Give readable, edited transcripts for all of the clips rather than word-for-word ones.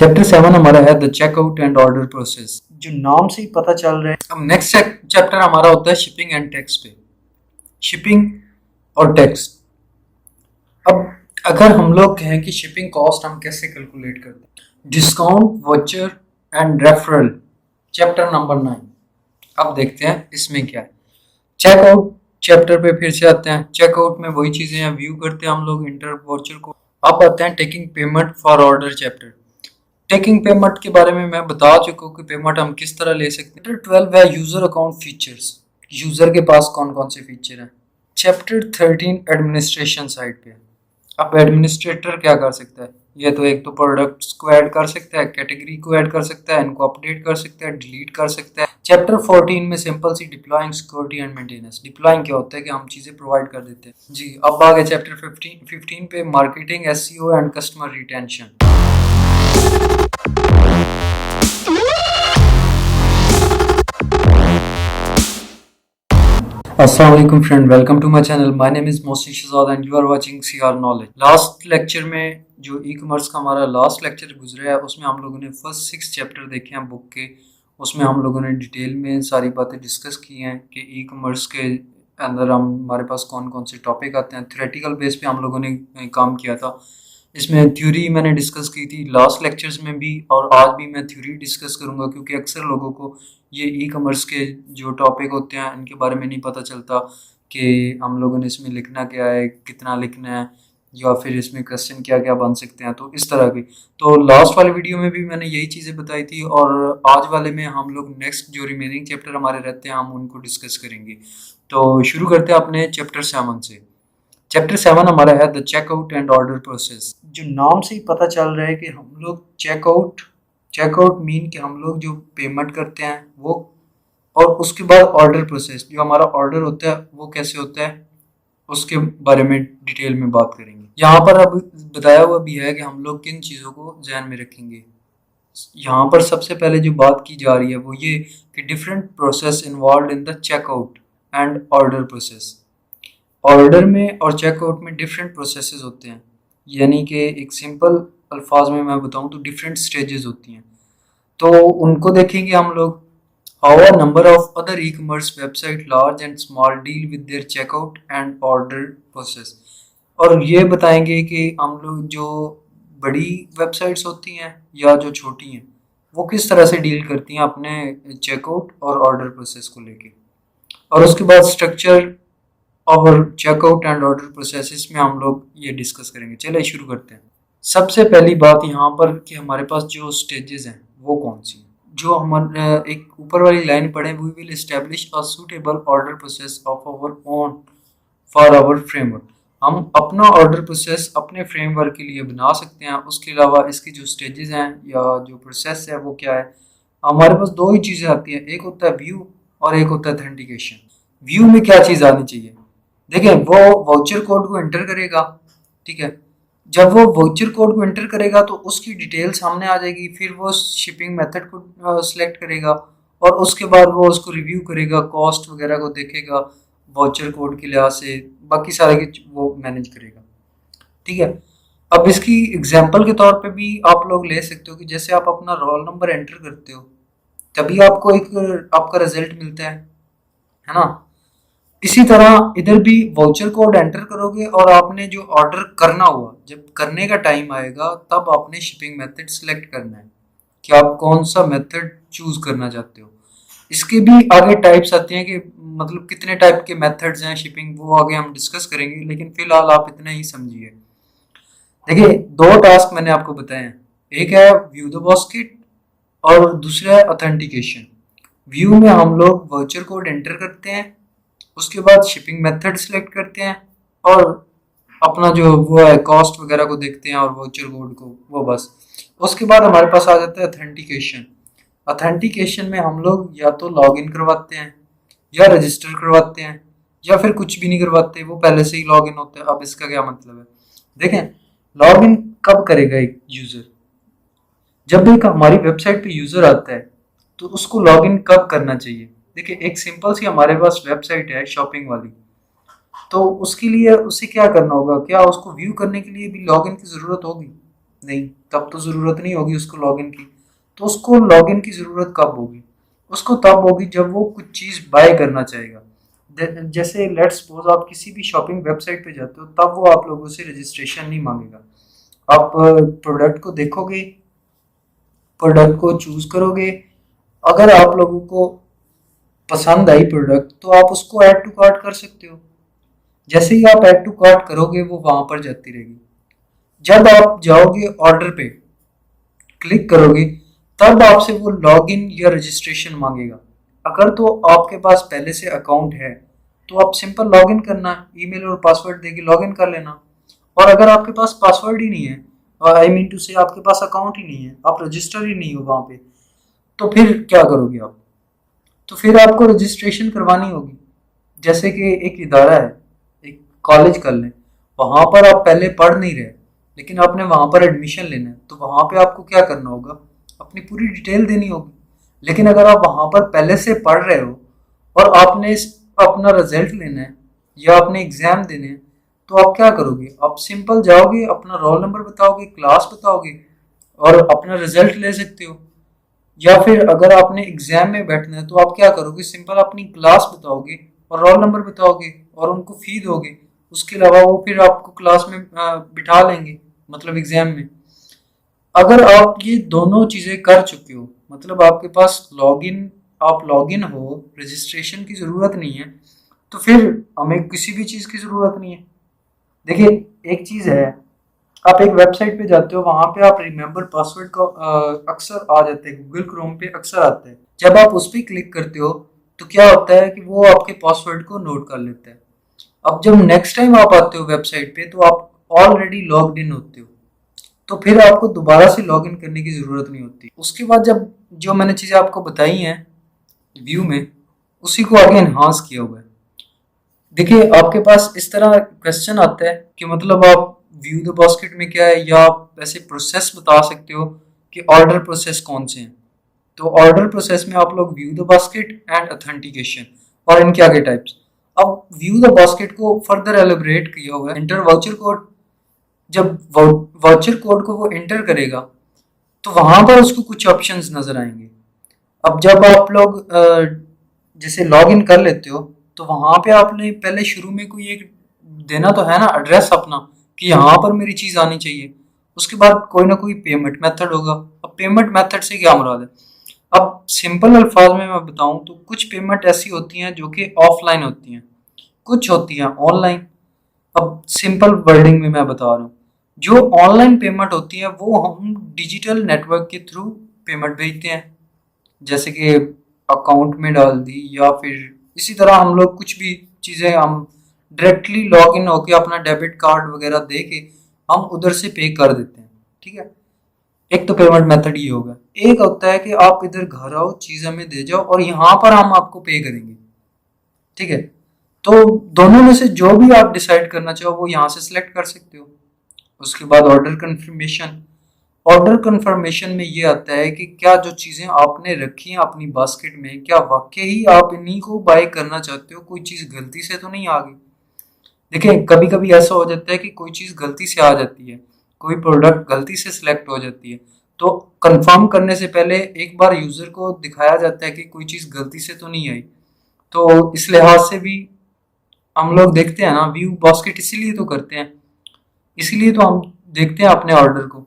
Chapter 7 हमारा है the checkout and order process. जो नाम से ही पता चल रहा है, अब नेक्स्ट चैप्टर हमारा होता है शिपिंग एंड टैक्स पे। शिपिंग और टैक्स। अब अगर हम लोग कहें कि शिपिंग कॉस्ट हम कैसे कैलकुलेट करते हैं, discount, voucher and referral, chapter number 9। अब देखते हैं इसमें क्या है। चेकआउट चैप्टर पे फिर से आते हैं। चेकआउट में वही चीजें हैं, व्यू करते हैं हम लोग इंटर वाउचर को। अब आते हैं taking payment for order chapter. Taking payment के बारे में मैं बता चुका हूँ कि पेमेंट हम किस तरह ले सकते हैं। चैप्टर 12 है यूजर अकाउंट फीचर्स, यूजर के पास कौन कौन से फीचर हैं। चैप्टर 13 एडमिनिस्ट्रेशन साइड पे। अब एडमिनिस्ट्रेटर क्या कर सकता है, ये तो एक तो प्रोडक्ट्स को ऐड कर सकता है, कैटेगरी को ऐड कर सकता है, इनको अपडेट कर सकता है, डिलीट कर सकता है। चैप्टर 14 में सिंपल सी deploying, security and maintenance. Deploying क्या होता है कि हम चीजें प्रोवाइड कर देते हैं जी। अब आ गए चैप्टर 15 पे, marketing, SEO and customer retention. Assalamualaikum friend, welcome to my channel. My name is Mohsin Shahzad and you are watching CR Knowledge. Last lecture में जो ई कॉमर्स का हमारा लास्ट लेक्चर गुजरा है उसमें हम लोगों ने फर्स्ट 6 चैप्टर देखे हैं बुक के। उसमें हम लोगों ने डिटेल में सारी बातें डिस्कस की हैं कि ई कॉमर्स के अंदर हमारे पास कौन कौन से टॉपिक आते हैं। थ्योरेटिकल बेस पे हम लोगों ने काम किया था। इसमें थ्योरी मैंने डिस्कस की थी लास्ट लेक्चर्स में भी, और आज भी मैं थ्योरी डिस्कस करूंगा क्योंकि अक्सर लोगों को ये ई कॉमर्स के जो टॉपिक होते हैं इनके बारे में नहीं पता चलता कि हम लोगों ने इसमें लिखना क्या है, कितना लिखना है, या फिर इसमें क्वेश्चन क्या क्या बन सकते हैं। तो इस तरह की, तो लास्ट वाले वीडियो में भी मैंने यही चीज़ें बताई थी, और आज वाले में हम लोग नेक्स्ट जो रिमेनिंग चैप्टर हमारे रहते हैं हम उनको डिस्कस करेंगे। तो शुरू करते हैं अपने चैप्टर 7 से। चैप्टर 7 हमारा है the checkout and order process. जो नाम से ही पता चल रहा है कि हम लोग चेकआउट मीन कि हम लोग जो पेमेंट करते हैं वो, और उसके बाद ऑर्डर प्रोसेस, जो हमारा ऑर्डर होता है वो कैसे होता है उसके बारे में डिटेल में बात करेंगे। यहाँ पर अब बताया हुआ भी है कि हम लोग किन चीज़ों को ध्यान में रखेंगे। यहाँ पर सबसे पहले जो बात की जा रही है वो ये कि different process involve in the checkout and order process. Order में और चेकआउट में डिफरेंट प्रोसेसेस होते हैं, यानी कि एक सिंपल अल्फाज में मैं बताऊं तो डिफरेंट स्टेजेस होती हैं। तो उनको देखेंगे हम लोग। How a number of other e commerce website large and small deal with their checkout and order process. और ये बताएंगे कि हम लोग जो बड़ी वेबसाइट्स होती हैं या जो छोटी हैं वो किस तरह से डील करती हैं अपने चेकआउट और ऑर्डर प्रोसेस को लेके। और उसके बाद स्ट्रक्चर और चेकआउट एंड ऑर्डर प्रोसेसेस में हम लोग ये डिस्कस करेंगे। चलिए शुरू करते हैं। सबसे पहली बात यहाँ पर कि हमारे पास जो स्टेजेस हैं वो कौन सी हैं। जो हमारे एक ऊपर वाली लाइन पढ़े, we will establish a suitable order process of our own for our framework. हम अपना ऑर्डर प्रोसेस अपने फ्रेमवर्क के लिए बना सकते हैं। उसके अलावा इसकी जो स्टेजेस हैं या जो प्रोसेस है वो क्या है, हमारे पास दो ही चीज़ें आती हैं, एक होता है व्यू और एक होता है ऑथेंटिकेशन। व्यू में क्या चीज़ आनी चाहिए, देखिए वो वाउचर कोड को एंटर करेगा, ठीक है। जब वो वाउचर कोड को एंटर करेगा तो उसकी डिटेल सामने आ जाएगी, फिर वो शिपिंग मेथड को सिलेक्ट करेगा और उसके बाद वो उसको रिव्यू करेगा, कॉस्ट वगैरह को देखेगा वाउचर कोड के लिहाज से, बाकी सारे की वो मैनेज करेगा, ठीक है। अब इसकी एग्जांपल के तौर पे भी आप लोग ले सकते हो कि जैसे आप अपना रोल नंबर एंटर करते हो तभी आपको एक आपका रिजल्ट मिलता है ना। इसी तरह इधर भी वाउचर कोड एंटर करोगे और आपने जो ऑर्डर करना हुआ, जब करने का टाइम आएगा तब आपने शिपिंग मेथड सिलेक्ट करना है कि आप कौन सा मेथड चूज करना चाहते हो। इसके भी आगे टाइप्स आती हैं कि मतलब कितने टाइप के मेथड्स हैं शिपिंग, वो आगे हम डिस्कस करेंगे, लेकिन फिलहाल आप इतना ही समझिए। देखिए दो टास्क मैंने आपको बताए हैं, एक है व्यू द बास्केट और दूसरा है ऑथेंटिकेशन। व्यू में हम लोग वाउचर कोड एंटर करते हैं, उसके बाद शिपिंग मेथड सिलेक्ट करते हैं और अपना जो वो है कॉस्ट वगैरह को देखते हैं और वाउचर कोड को, वो बस। उसके बाद हमारे पास आ जाता है ऑथेंटिकेशन। ऑथेंटिकेशन में हम लोग या तो लॉग इन करवाते हैं या रजिस्टर करवाते हैं या फिर कुछ भी नहीं करवाते, वो पहले से ही लॉग इन होता है। अब इसका क्या मतलब है, देखें लॉग इन कब करेगा एक यूजर, जब एक हमारी वेबसाइट पे यूजर आता है तो उसको लॉग इन कब करना चाहिए। देखिए एक सिंपल सी हमारे पास वेबसाइट है शॉपिंग वाली, तो उसके लिए उसे क्या करना होगा, क्या उसको व्यू करने के लिए भी लॉगिन की ज़रूरत होगी? नहीं, तब तो ज़रूरत नहीं होगी उसको लॉगिन की। तो उसको लॉगिन की ज़रूरत कब होगी? उसको तब होगी जब वो कुछ चीज़ बाय करना चाहेगा। जैसे लेट्स सपोज आप किसी भी शॉपिंग वेबसाइट पे जाते हो, तब वो आप लोगों से रजिस्ट्रेशन नहीं मांगेगा। आप प्रोडक्ट को देखोगे, प्रोडक्ट को चूज करोगे, अगर आप लोगों को पसंद आई प्रोडक्ट तो आप उसको ऐड टू कार्ट कर सकते हो। जैसे ही आप ऐड टू कार्ट करोगे वो वहां पर जाती रहेगी। जब आप जाओगे ऑर्डर पे क्लिक करोगे, तब आपसे वो लॉगिन या रजिस्ट्रेशन मांगेगा। अगर तो आपके पास पहले से अकाउंट है तो आप सिंपल लॉगिन करना, ईमेल और पासवर्ड देके लॉगिन कर लेना। और अगर आपके पास पासवर्ड ही नहीं है, आई मीन टू से आपके पास अकाउंट ही नहीं है, आप रजिस्टर ही नहीं हो वहां पे, तो फिर क्या करोगे आप? तो फिर आपको रजिस्ट्रेशन करवानी होगी। जैसे कि एक इदारा है, एक कॉलेज कर लें, वहां पर आप पहले पढ़ नहीं रहे लेकिन आपने वहां पर एडमिशन लेना है, तो वहां पे आपको क्या करना होगा? अपनी पूरी डिटेल देनी होगी। लेकिन अगर आप वहां पर पहले से पढ़ रहे हो और आपने अपना रिजल्ट लेना है या अपने एग्जाम देने हैं, तो आप क्या करोगे? आप सिंपल जाओगे, अपना रोल नंबर बताओगे, क्लास बताओगे और अपना रिजल्ट ले सकते हो। या फिर अगर आपने एग्जाम में बैठना है तो आप क्या करोगे? सिंपल अपनी क्लास बताओगे और रोल नंबर बताओगे और उनको फी दोगे। उसके अलावा वो फिर आपको क्लास में बिठा लेंगे, मतलब एग्जाम में। अगर आप ये दोनों चीजें कर चुके हो, मतलब आपके पास लॉगिन, आप लॉगिन हो, रजिस्ट्रेशन की जरूरत नहीं है, तो फिर हमें किसी भी चीज की जरूरत नहीं है। देखिए एक चीज है, आप एक वेबसाइट पे जाते हो, वहां पे आप रिमेम्बर पासवर्ड का अक्सर आ जाते हैं, गूगल क्रोम पे अक्सर आते हैं। जब आप उस पर क्लिक करते हो तो क्या होता है कि वो आपके पासवर्ड को नोट कर लेता है। अब जब नेक्स्ट टाइम आप आते हो वेबसाइट पे तो आप ऑलरेडी लॉग्ड इन होते हो, तो फिर आपको दोबारा से लॉग इन करने की जरूरत नहीं होती। उसके बाद जब जो मैंने चीजें आपको बताई हैं व्यू में, उसी को आगे एनहांस किया हुआ है। देखिए आपके पास इस तरह क्वेश्चन आता है कि मतलब आप व्यू द बास्केट में क्या है, या आप ऐसे प्रोसेस बता सकते हो कि ऑर्डर प्रोसेस कौन से हैं। तो ऑर्डर प्रोसेस में आप लोग view the basket and authentication और इनके आगे टाइप्स। अब व्यू द बास्केट को फर्दर एलिब्रेट किया हुआ है, एंटर वाउचर कोड। जब वाउचर कोड को वो एंटर करेगा तो वहां पर उसको कुछ ऑप्शंस नजर आएंगे। अब जब आप लोग जैसे लॉग इन कर लेते हो, तो वहां पे आपने पहले शुरू में कोई एक देना तो है ना एड्रेस अपना, कि यहाँ पर मेरी चीज आनी चाहिए। उसके बाद कोई ना कोई पेमेंट मेथड होगा। अब पेमेंट मेथड से क्या मुराद है? अब सिंपल अल्फाज में मैं बताऊं तो कुछ पेमेंट ऐसी होती हैं जो कि ऑफलाइन होती हैं, कुछ होती हैं ऑनलाइन। अब सिंपल वर्डिंग में मैं बता रहा हूँ, जो ऑनलाइन पेमेंट होती है वो हम डिजिटल नेटवर्क के थ्रू पेमेंट भेजते हैं। जैसे कि अकाउंट में डाल दी, या फिर इसी तरह हम लोग कुछ भी चीज़ें हम डायरेक्टली लॉग इन होके अपना डेबिट कार्ड वगैरह दे के हम उधर से पे कर देते हैं। ठीक है, एक तो पेमेंट मेथड ये होगा। एक होता है कि आप इधर घर आओ, चीज़ हमें दे जाओ और यहाँ पर हम आपको पे करेंगे। ठीक है, तो दोनों में से जो भी आप डिसाइड करना चाहो वो यहाँ से सिलेक्ट कर सकते हो। उसके बाद ऑर्डर कंफर्मेशन। ऑर्डर कंफर्मेशन में ये आता है कि क्या जो चीज़ें आपने रखी हैं अपनी बास्केट में, क्या वाकई ही आप इन्हीं को बाय करना चाहते हो, कोई चीज़ गलती से तो नहीं आ गई। देखिए कभी कभी ऐसा हो जाता है कि कोई चीज़ गलती से आ जाती है, कोई प्रोडक्ट गलती से सिलेक्ट हो जाती है, तो कंफर्म करने से पहले एक बार यूज़र को दिखाया जाता है कि कोई चीज़ गलती से तो नहीं आई। तो इस लिहाज से भी हम लोग देखते हैं ना, व्यू बास्केट इसीलिए तो करते हैं, इसीलिए तो हम देखते हैं अपने ऑर्डर को।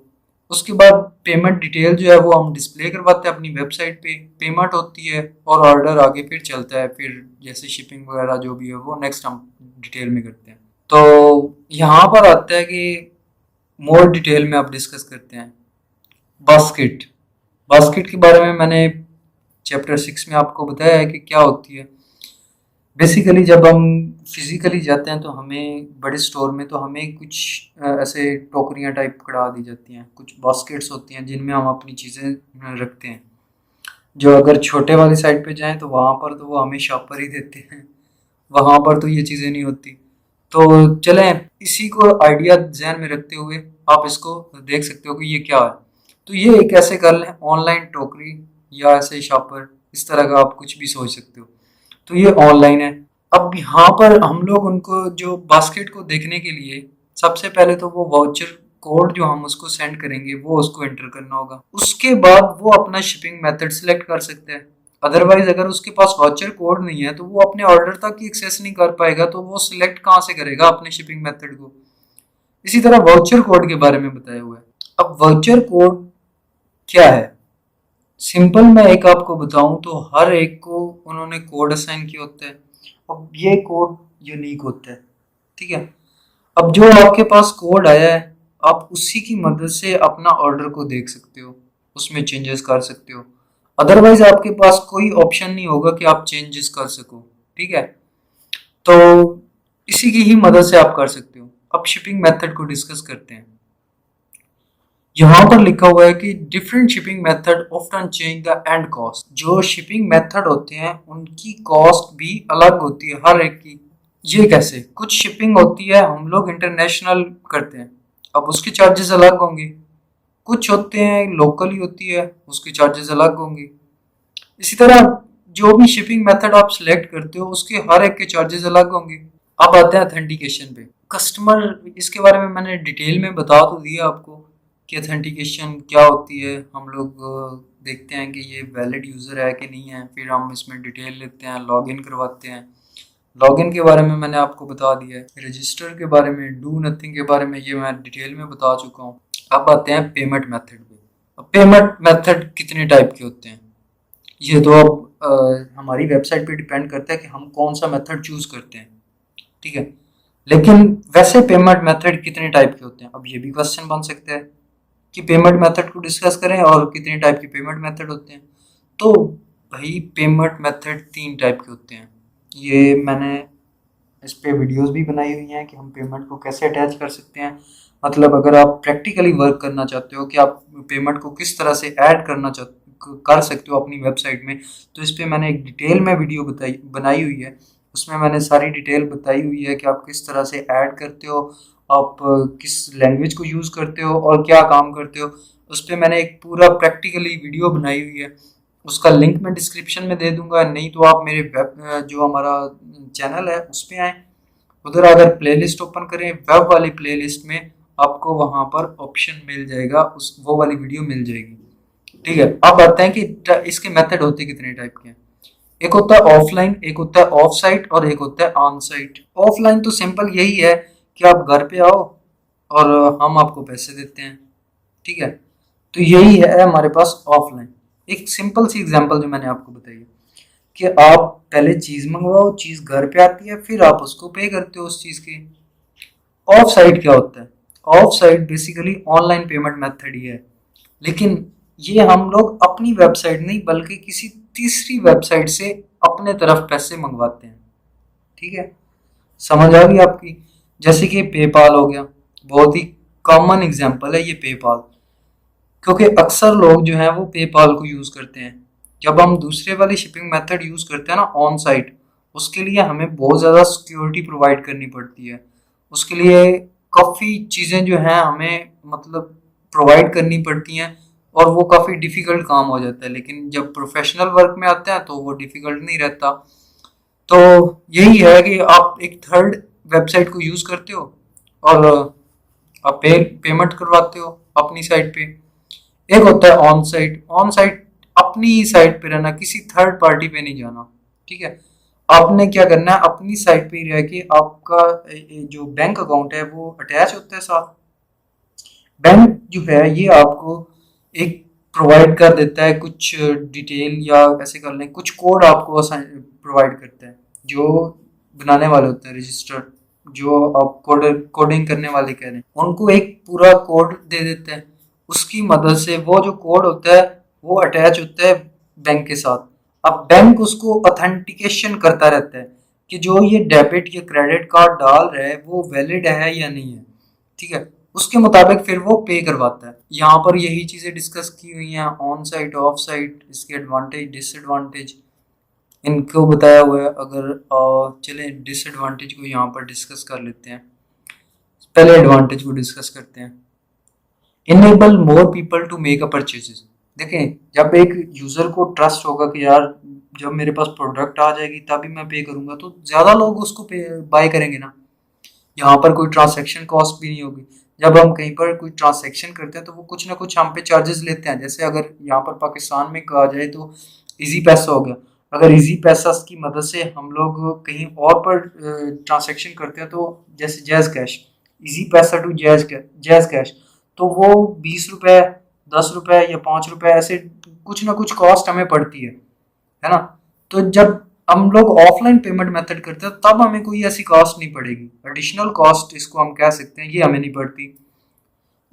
उसके बाद पेमेंट डिटेल जो है वो हम डिस्प्ले करवाते हैं अपनी वेबसाइट पे, पेमेंट होती है और ऑर्डर आगे फिर चलता है। फिर जैसे शिपिंग वगैरह जो भी है वो नेक्स्ट हम डिटेल में करते हैं। तो यहाँ पर आता है कि मोर डिटेल में आप डिस्कस करते हैं बास्केट। बास्केट के बारे में मैंने चैप्टर 6 में आपको बताया है कि क्या होती है। बेसिकली जब हम फिजिकली जाते हैं तो हमें बड़े स्टोर में तो हमें कुछ ऐसे टोकरियां टाइप पकड़ा दी जाती हैं, कुछ बास्केट्स होती हैं जिनमें हम अपनी चीज़ें रखते हैं। जो अगर छोटे वाली साइड पे जाएं तो वहाँ पर तो वो हमें शॉपर ही देते हैं, वहाँ पर तो ये चीज़ें नहीं होती। तो चलें इसी को आइडिया ध्यान में रखते हुए आप इसको देख सकते हो कि ये क्या है। तो ये एक ऐसे कर लें ऑनलाइन टोकरी या ऐसे शॉपर, इस तरह का आप कुछ भी सोच सकते हो। तो ये ऑनलाइन है। अब यहाँ पर हम लोग उनको जो बास्केट को देखने के लिए सबसे पहले तो वो वाउचर कोड जो हम उसको सेंड करेंगे वो उसको एंटर करना होगा। उसके बाद वो अपना शिपिंग मेथड सिलेक्ट कर सकते हैं। अदरवाइज अगर उसके पास वाउचर कोड नहीं है तो वो अपने ऑर्डर तक ही एक्सेस नहीं कर पाएगा, तो वो सिलेक्ट कहाँ से करेगा अपने शिपिंग मेथड को। इसी तरह वाउचर कोड के बारे में बताया हुआ है। अब वाउचर कोड क्या है, सिंपल मैं एक आपको बताऊं तो हर एक को उन्होंने कोड असाइन किया होता है। अब ये कोड यूनिक होता है, ठीक है। अब जो आपके पास कोड आया है, आप उसी की मदद से अपना ऑर्डर को देख सकते हो, उसमें चेंजेस कर सकते हो। अदरवाइज आपके पास कोई ऑप्शन नहीं होगा कि आप चेंजेस कर सको, ठीक है। तो इसी की ही मदद से आप कर सकते हो। अब शिपिंग मेथड को डिस्कस करते हैं। यहाँ पर लिखा हुआ है कि different shipping method often change the end cost. जो शिपिंग मेथड होते हैं उनकी कॉस्ट भी अलग होती है हर एक की। ये कैसे? कुछ शिपिंग होती है हम लोग इंटरनेशनल करते हैं, अब उसके चार्जेस अलग होंगे। कुछ होते हैं लोकली होती है, उसके चार्जेस अलग होंगे। इसी तरह जो भी शिपिंग मेथड आप सिलेक्ट करते हो उसके हर एक के चार्जेस अलग होंगे। अब आते हैं ऑथेंटिकेशन पे। कस्टमर, इसके बारे में मैंने डिटेल में बता तो दिया आपको कि ऑथेंटिकेशन क्या होती है। हम लोग देखते हैं कि ये वैलिड यूज़र है कि नहीं है, फिर हम इसमें डिटेल लेते हैं, लॉगिन करवाते हैं। लॉगिन के बारे में मैंने आपको बता दिया है। रजिस्टर के बारे में, डू नथिंग के बारे में ये मैं डिटेल में बता चुका हूँ। अब आते हैं पेमेंट मेथड पे। अब पेमेंट मेथड कितने टाइप के होते हैं ये तो अब हमारी वेबसाइट पे डिपेंड करता है कि हम कौन सा मेथड चूज करते हैं, ठीक है। लेकिन वैसे पेमेंट मेथड कितने टाइप के होते हैं, अब ये भी क्वेश्चन बन सकता है कि पेमेंट मेथड को डिस्कस करें और कितने टाइप के पेमेंट मेथड होते हैं। तो भाई पेमेंट मेथड 3 टाइप के होते हैं। ये मैंने इस पे वीडियोस भी बनाई हुई हैं कि हम पेमेंट को कैसे अटैच कर सकते हैं। मतलब अगर आप प्रैक्टिकली वर्क करना चाहते हो कि आप पेमेंट को किस तरह से ऐड करना कर सकते हो अपनी वेबसाइट में, तो इस पे मैंने एक डिटेल में वीडियो बनाई हुई है। उसमें मैंने सारी डिटेल बताई हुई है कि आप किस तरह से ऐड करते हो, आप किस लैंग्वेज को यूज़ करते हो और क्या काम करते हो। उस पर मैंने एक पूरा प्रैक्टिकली वीडियो बनाई हुई है। उसका लिंक मैं डिस्क्रिप्शन में दे दूंगा, नहीं तो आप मेरे वेब जो हमारा चैनल है उस पर आएँ। उधर अगर प्लेलिस्ट ओपन करें वेब वाली प्लेलिस्ट में, आपको वहां पर ऑप्शन मिल जाएगा, उस वो वाली वीडियो मिल जाएगी, ठीक है। अब आते हैं कि इसके मेथड होते कितने टाइप के हैं। एक होता है ऑफलाइन, एक होता है ऑफ साइट और एक होता है ऑन साइट। ऑफलाइन तो सिंपल यही है कि आप घर पे आओ और हम आपको पैसे देते हैं, ठीक है। तो यही है हमारे पास ऑफलाइन। एक सिंपल सी एग्जांपल जो मैंने आपको बताई है कि आप पहले चीज मंगवाओ, चीज घर पे आती है, फिर आप उसको पे करते हो उस चीज की। ऑफ साइट क्या होता है? Off site basically online payment method ही है, लेकिन ये हम लोग अपनी वेबसाइट नहीं बल्कि किसी तीसरी वेबसाइट से अपने तरफ पैसे मंगवाते हैं, ठीक है। समझ आ गई आपकी? जैसे कि पेपाल हो गया, बहुत ही कॉमन एग्जांपल है ये पेपाल, क्योंकि अक्सर लोग जो हैं वो पेपाल को यूज़ करते हैं। जब हम दूसरे वाली शिपिंग मेथड यूज़ करते हैं ना ऑन साइट, उसके लिए हमें बहुत ज़्यादा सिक्योरिटी प्रोवाइड करनी पड़ती है। उसके लिए काफ़ी चीज़ें जो हैं हमें मतलब प्रोवाइड करनी पड़ती हैं और वो काफ़ी डिफ़िकल्ट काम हो जाता है। लेकिन जब प्रोफेशनल वर्क में आते हैं तो वो डिफ़िकल्ट नहीं रहता। तो यही है कि आप एक थर्ड वेबसाइट को यूज़ करते हो और आप पेमेंट करवाते हो अपनी साइट पे। एक होता है ऑन साइट। ऑन साइट अपनी ही साइट पे रहना, किसी थर्ड पार्टी पे नहीं जाना, ठीक है। आपने क्या करना है, अपनी साइट पे ही रह के आपका जो बैंक अकाउंट है वो अटैच होता है साथ। बैंक जो है ये आपको एक प्रोवाइड कर देता है कुछ डिटेल, या ऐसे कर लें कुछ कोड आपको प्रोवाइड करता है। जो बनाने वाले होते हैं रजिस्टर, जो आप कोडिंग करने वाले कह रहे हैं, उनको एक पूरा कोड दे देते हैं। उसकी मदद से वो जो कोड होता है वो अटैच होता है बैंक के साथ। अब बैंक उसको ऑथेंटिकेशन करता रहता है कि जो ये डेबिट या क्रेडिट कार्ड डाल रहा है वो वैलिड है या नहीं है, ठीक है। उसके मुताबिक फिर वो पे करवाता है। यहाँ पर यही चीज़ें डिस्कस की हुई हैं, ऑन साइट ऑफ साइट, इसके एडवांटेज डिसएडवांटेज इनको बताया हुआ है। अगर चलें डिसएडवांटेज को यहाँ पर डिस्कस कर लेते हैं। पहले एडवांटेज को डिस्कस करते हैं। Enable more people to make a purchases. देखें, जब एक यूज़र को ट्रस्ट होगा कि यार जब मेरे पास प्रोडक्ट आ जाएगी तभी मैं पे करूंगा, तो ज़्यादा लोग उसको पे बाय करेंगे ना। यहाँ पर कोई ट्रांजैक्शन कॉस्ट भी नहीं होगी। जब हम कहीं पर कोई ट्रांसैक्शन करते हैं तो वो कुछ ना कुछ हम पे चार्जेस लेते हैं। जैसे अगर यहाँ पर पाकिस्तान में कहा जाए तो इजी पैसा हो गया। अगर इजी पैसा की मदद से हम लोग कहीं और पर ट्रांसैक्शन करते हैं तो जैसे जैज़ कैश, इजी पैसा टू जैज़ कैश, तो वो 20 रुपए, 10 रुपए या 5 रुपए ऐसे कुछ ना कुछ कॉस्ट हमें पड़ती है ना। तो जब हम लोग ऑफलाइन पेमेंट मेथड करते हैं तब हमें कोई ऐसी कॉस्ट नहीं पड़ेगी, एडिशनल कॉस्ट इसको हम कह सकते हैं, ये हमें नहीं पड़ती।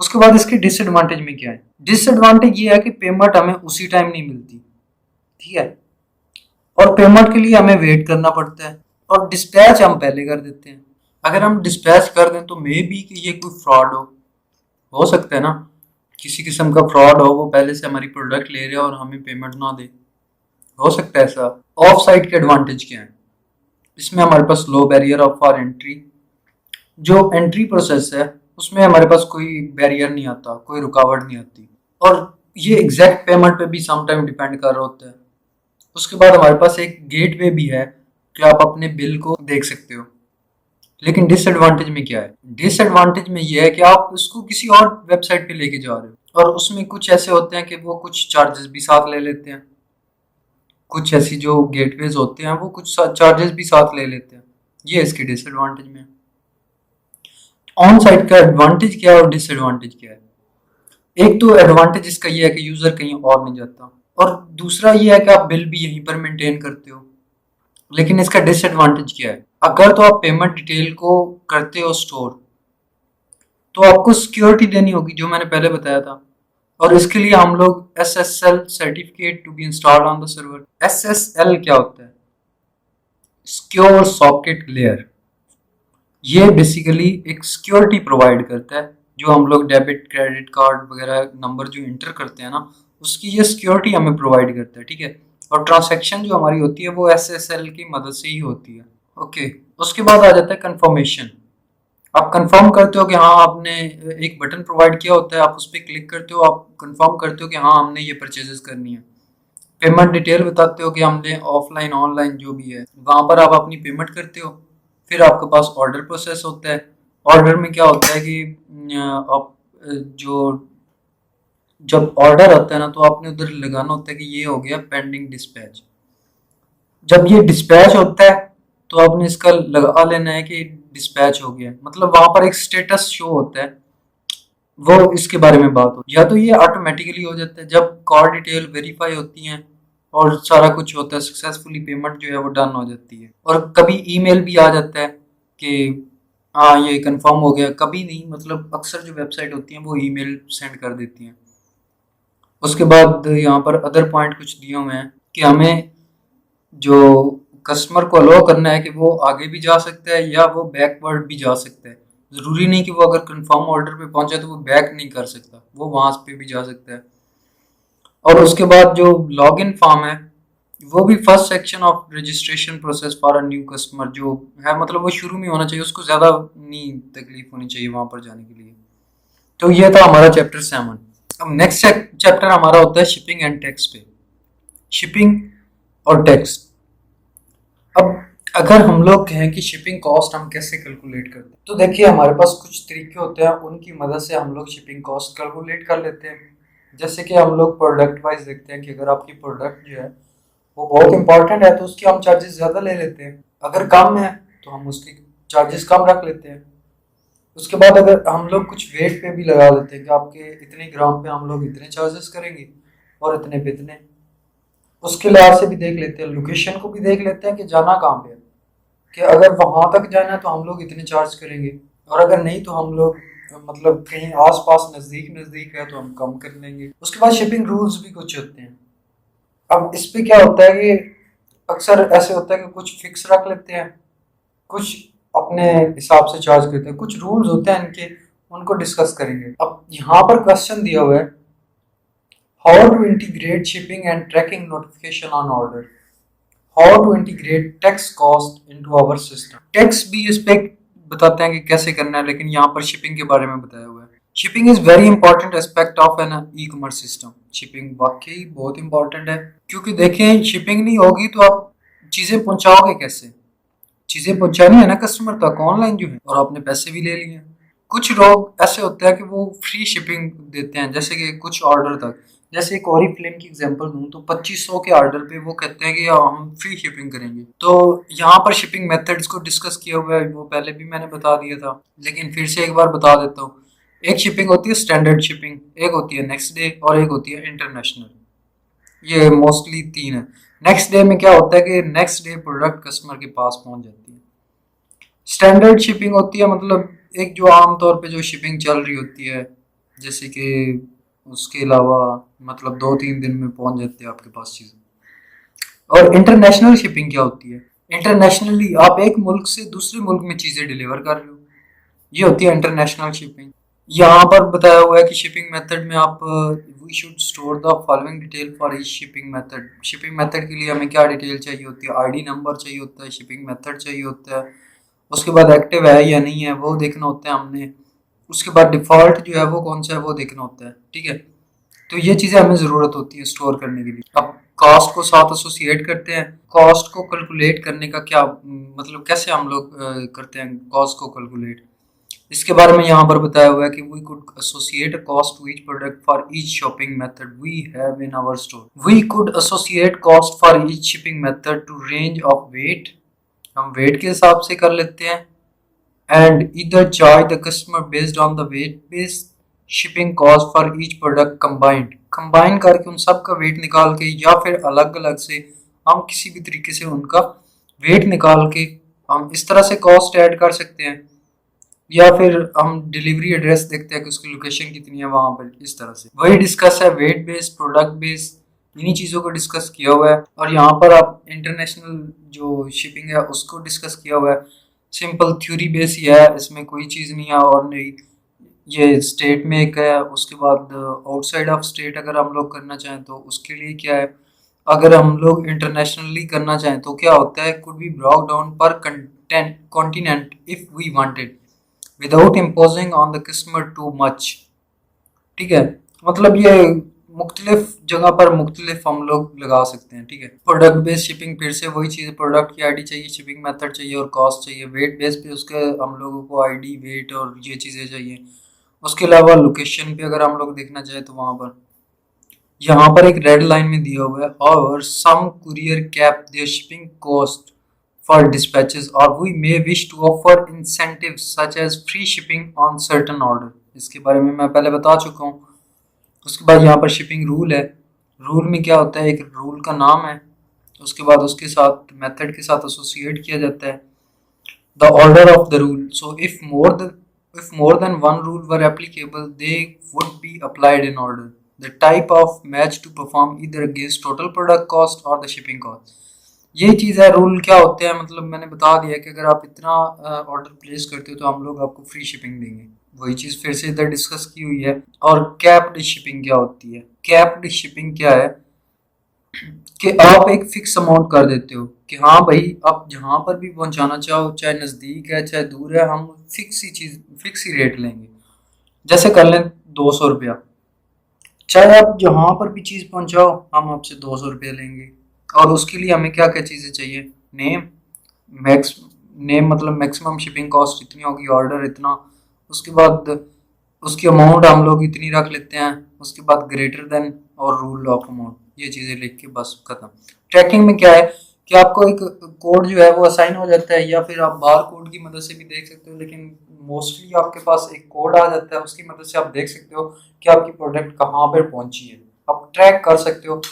उसके बाद इसके डिसएडवांटेज में क्या है? डिसएडवांटेज ये है कि पेमेंट हमें उसी टाइम नहीं मिलती, ठीक है, और पेमेंट के लिए हमें वेट करना पड़ता है, और डिस्पैच हम पहले कर देते हैं। अगर हम डिस्पैच कर दें तो मे बी कि ये कोई फ्रॉड हो सकता है ना, किसी किस्म का फ्रॉड हो, वो पहले से हमारी प्रोडक्ट ले रहे हो और हमें पेमेंट ना दे, हो सकता है ऐसा। ऑफ साइट के एडवांटेज क्या है? इसमें हमारे पास लो बैरियर ऑफ फॉर एंट्री, जो एंट्री प्रोसेस है उसमें हमारे पास कोई बैरियर नहीं आता, कोई रुकावट नहीं आती, और ये एग्जैक्ट पेमेंट पे भी सम टाइम डिपेंड कर रहा होता है। उसके बाद हमारे पास एक गेटवे भी है कि आप अपने बिल को देख सकते हो। लेकिन डिसएडवांटेज में क्या है? डिसएडवांटेज में ये है कि आप उसको किसी और वेबसाइट पे लेके जा रहे हो, और उसमें कुछ ऐसे होते हैं कि वो कुछ चार्जेस भी साथ ले लेते हैं। कुछ ऐसी जो गेटवेज होते हैं वो कुछ चार्जेस भी साथ ले लेते हैं, ये इसके डिसएडवांटेज में है। ऑन साइट का एडवांटेज क्या है और डिसएडवांटेज क्या है? एक तो एडवांटेज इसका ये है कि यूजर कहीं और नहीं जाता, और दूसरा ये है कि आप बिल भी यहीं पर मेंटेन करते हो। लेकिन इसका डिसएडवांटेज क्या है? अगर तो आप पेमेंट डिटेल को करते हो स्टोर, तो आपको सिक्योरिटी देनी होगी, जो मैंने पहले बताया था, और इसके लिए हम लोग SSL certificate to be installed on the server. SSL क्या होता है? Secure socket layer. ये बेसिकली एक सिक्योरिटी प्रोवाइड करता है, जो हम लोग डेबिट क्रेडिट कार्ड वगैरह नंबर जो इंटर करते हैं ना, उसकी ये सिक्योरिटी हमें प्रोवाइड करता है, ठीक है। और ट्रांसैक्शन जो हमारी होती है वो SSL की मदद से ही होती है। ओके, उसके बाद आ जाता है कंफर्मेशन। आप कंफर्म करते हो कि हाँ, आपने एक बटन प्रोवाइड किया होता है, आप उस पर क्लिक करते हो, आप कंफर्म करते हो कि हाँ हमने ये परचेजेस करनी है। पेमेंट डिटेल बताते हो कि हमने ऑफलाइन ऑनलाइन जो भी है वहाँ पर आप अपनी पेमेंट करते हो। फिर आपके पास ऑर्डर प्रोसेस होता है। ऑर्डर में क्या होता है कि आप जो जब ऑर्डर आता है ना, तो आपने उधर लगाना होता है कि ये हो गया पेंडिंग डिस्पैच। जब ये डिस्पैच होता है तो आपने इसका लगा लेना है कि डिस्पैच हो गया, मतलब वहां पर एक स्टेटस शो होता है, वो इसके बारे में बात हो। या तो ये ऑटोमेटिकली हो जाता है जब कॉल डिटेल वेरीफाई होती हैं और सारा कुछ होता है, सक्सेसफुली पेमेंट जो है वो डन हो जाती है। और कभी ईमेल भी आ जाता है कि हाँ ये कंफर्म हो गया, कभी नहीं, मतलब अक्सर जो वेबसाइट होती हैं वो ईमेल सेंड कर देती हैं। उसके बाद यहाँ पर अदर पॉइंट कुछ दिए हुए हैं कि हमें जो कस्टमर को अलाउ करना है कि वो आगे भी जा सकता है या वो बैकवर्ड भी जा सकता है। ज़रूरी नहीं कि वो अगर कंफर्म ऑर्डर पे पहुंचा तो वो बैक नहीं कर सकता, वो वहां पे भी जा सकता है। और उसके बाद जो लॉग इन फॉर्म है वो भी first section of registration process for a new customer जो है, मतलब वो शुरू में होना चाहिए, उसको ज़्यादा नहीं तकलीफ होनी चाहिए वहां पर जाने के लिए। तो ये था हमारा चैप्टर 7। अब नेक्स्ट चैप्टर हमारा होता है शिपिंग एंड टैक्स पे। शिपिंग और टैक्स। अब अगर हम लोग कहें कि शिपिंग कॉस्ट हम कैसे कैलकुलेट करते हैं, तो देखिए हमारे पास कुछ तरीके होते हैं, उनकी मदद से हम लोग शिपिंग कॉस्ट कैलकुलेट कर लेते हैं। जैसे कि हम लोग प्रोडक्ट वाइज देखते हैं कि अगर आपकी प्रोडक्ट जो है वो बहुत इंपॉर्टेंट है तो उसकी हम चार्जेस ज़्यादा ले लेते हैं, अगर कम है तो हम उसकी चार्जेस कम रख लेते हैं। उसके बाद अगर हम लोग कुछ वेट पे भी लगा देते हैं कि आपके इतने ग्राम पे हम लोग इतने चार्जेस करेंगे और इतने पे इतने, उसके लिहाज से भी देख लेते हैं, लोकेशन को भी देख लेते हैं कि जाना कहाँ पे है, कि अगर वहां तक जाना है तो हम लोग इतने चार्ज करेंगे, और अगर नहीं तो हम लोग मतलब कहीं आस पास नज़दीक नज़दीक है तो हम कम कर लेंगे। उसके बाद शिपिंग रूल्स भी कुछ होते हैं। अब इस पे क्या होता है कि अक्सर ऐसे होता है कि कुछ फिक्स रख लेते हैं, कुछ अपने हिसाब से चार्ज करते हैं, कुछ रूल्स होते हैं इनके, उनको डिस्कस करेंगे। अब यहाँ पर क्वेश्चन दिया हुआ है, how to integrate shipping and tracking notification on order, how to integrate tax cost into our system. Tax भी इस पे बताते हैं कि कैसे करना है, लेकिन यहाँ पर शिपिंग के बारे में बताया हुआ है। Shipping is very important aspect of an e commerce system. Shipping वाकई बहुत इंपॉर्टेंट है, क्योंकि देखें शिपिंग नहीं होगी तो आप चीजें पहुंचाओगे कैसे? चीजें पहुंचानी है ना कस्टमर तक ऑनलाइन जो है, और आपने पैसे भी ले लिए। कुछ लोग ऐसे होते हैं कि वो फ्री शिपिंग देते हैं, जैसे कि कुछ ऑर्डर तक। जैसे एक और फिल्म की एग्जांपल दूं तो 2500 के ऑर्डर पे वो कहते हैं कि हम फ्री शिपिंग करेंगे। तो यहाँ पर शिपिंग मेथड्स को डिस्कस किया हुआ है, वो पहले भी मैंने बता दिया था, लेकिन फिर से एक बार बता देता हूँ। एक शिपिंग होती है स्टैंडर्ड शिपिंग, एक होती है नेक्स्ट डे और एक होती है इंटरनेशनल। ये मोस्टली तीन है। नेक्स्ट डे में क्या होता है कि नेक्स्ट डे प्रोडक्ट कस्टमर के पास पहुंच जाती है। स्टैंडर्ड शिपिंग होती है मतलब एक जो आम तौर पे जो शिपिंग चल रही होती है, जैसे कि उसके अलावा मतलब 2-3 दिन में पहुंच जाती है आपके पास चीज़। और इंटरनेशनल शिपिंग क्या होती है? इंटरनेशनली आप एक मुल्क से दूसरे मुल्क में चीज़ें डिलीवर कर रहे हो, ये होती है इंटरनेशनल शिपिंग। यहाँ पर बताया हुआ है कि शिपिंग मेथड में आप we should store the following detail for each shipping method. Shipping method के लिए हमें क्या डिटेल चाहिए होती है? आईडी नंबर चाहिए होता है, शिपिंग मेथड चाहिए होता है, उसके बाद एक्टिव है या नहीं है वो देखना होता है हमने, उसके बाद डिफ़ॉल्ट जो है वो कौन सा है वो देखना होता है, ठीक है। तो ये चीज़ें हमें ज़रूरत होती है स्टोर करने के लिए। अब कॉस्ट को साथ एसोसिएट करते हैं। कॉस्ट को कैलकुलेट करने का क्या मतलब कैसे हम लोग करते हैं कॉस्ट को कैलकुलेट, इसके बारे में यहाँ पर बताया हुआ है कि we could associate a cost to each product for each shopping method we have in our store. We could associate cost for each shipping method to range of weight, हम वेट के हिसाब से कर लेते हैं, एंड इधर charge the customer based on the weight based shipping cost for each product combined. Combine करके उन सब का वेट निकाल के या फिर अलग अलग से हम किसी भी तरीके से उनका वेट निकाल के हम इस तरह से कॉस्ट ऐड कर सकते हैं, या फिर हम डिलीवरी एड्रेस देखते हैं कि उसकी लोकेशन कितनी है वहां पर, इस तरह से वही डिस्कस है वेट बेस प्रोडक्ट बेस, इन्हीं चीज़ों को डिस्कस किया हुआ है। और यहाँ पर आप इंटरनेशनल जो शिपिंग है उसको डिस्कस किया हुआ है। सिंपल थ्योरी बेस ही है, इसमें कोई चीज़ नहीं है और नहीं। ये स्टेट में एक है, उसके बाद आउटसाइड ऑफ स्टेट अगर हम लोग करना चाहें तो उसके लिए क्या है, अगर हम लोग इंटरनेशनली करना चाहें तो क्या होता है, could be broke down per content continent if we wanted without imposing on the customer too much, ठीक है। मतलब ये मुख्तलिफ जगह पर मुख्तलिफ हम लोग लगा सकते हैं, ठीक है। प्रोडक्ट बेस्ड शिपिंग फिर से वही चीज़, प्रोडक्ट की आईडी चाहिए, शिपिंग मेथड चाहिए और कॉस्ट चाहिए। वेट बेस पे उसके हम लोगों को आईडी वेट और ये चीज़ें चाहिए। उसके अलावा लोकेशन पे अगर हम लोग देखना चाहें तो वहाँ पर यहाँ पर एक रेड लाइन में दिया हुआ है, और some courier cap their shipping cost for dispatches or we may wish to offer incentives such as free shipping on certain order। इसके बारे में मैं पहले बता चुका हूँ। उसके बाद यहाँ पर शिपिंग रूल है। रूल में क्या होता है, एक रूल का नाम है, उसके बाद उसके साथ मेथड के साथ एसोसिएट किया जाता है the order of the rule. So if more than one rule were applicable they would be applied in order the type of match to perform either against total product cost or the shipping cost। ये चीज़ है rule क्या होते हैं, मतलब मैंने बता दिया कि अगर आप इतना ऑर्डर प्लेस करते हो तो हम लोग आपको फ्री शिपिंग देंगे। वही चीज़ फिर से इधर डिस्कस की हुई है। और कैप्ड शिपिंग क्या होती है? कैप्ड शिपिंग क्या है कि आप एक फिक्स अमाउंट कर देते हो कि हाँ भाई आप जहाँ पर भी पहुँचाना चाहो, चाहे नज़दीक है चाहे दूर है, हम फिक्स ही रेट लेंगे। जैसे कर लें 200 रुपया, चाहे आप जहाँ पर भी चीज़ पहुँचाओ हम आपसे 200 रुपया लेंगे। और उसके लिए हमें क्या क्या चीज़ें चाहिए? नेम, मैक्स नेम मतलब मैक्सिमम शिपिंग कॉस्ट इतनी होगी, ऑर्डर इतना, उसके बाद उसकी अमाउंट हम लोग इतनी रख लेते हैं, उसके बाद ग्रेटर देन और रूल ऑफ अमाउंट, ये चीज़ें लिख के बस खत्म। ट्रैकिंग में क्या है कि आपको एक कोड जो है वो असाइन हो जाता है, या फिर आप बार कोड की मदद से भी देख सकते हो, लेकिन मोस्टली आपके पास एक कोड आ जाता है, उसकी मदद से आप देख सकते हो कि आपकी प्रोडक्ट कहाँ पर पहुंची है। आप ट्रैक कर सकते हो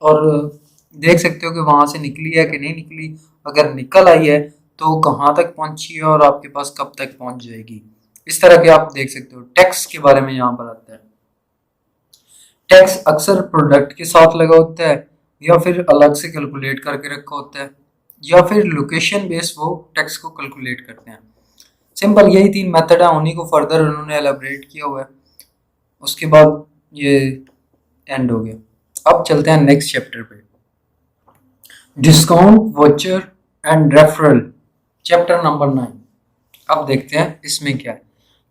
और देख सकते हो कि वहां से निकली है कि नहीं निकली, अगर निकल आई है तो कहाँ तक पहुंची है और आपके पास कब तक पहुंच जाएगी, इस तरह के आप देख सकते हो। टैक्स के बारे में यहाँ पर आता है। टैक्स अक्सर प्रोडक्ट के साथ लगा होता है, या फिर अलग से कैलकुलेट करके रखा होता है, या फिर लोकेशन बेस वो टैक्स को कैलकुलेट करते हैं। सिंपल यही 3 मेथड है, उन्हीं को फर्दर उन्होंने एलेबरेट किया हुआ है। उसके बाद ये एंड हो गया। अब चलते हैं नेक्स्ट चैप्टर पे, discount voucher and referral, chapter number 9। अब देखते हैं इसमें क्या है।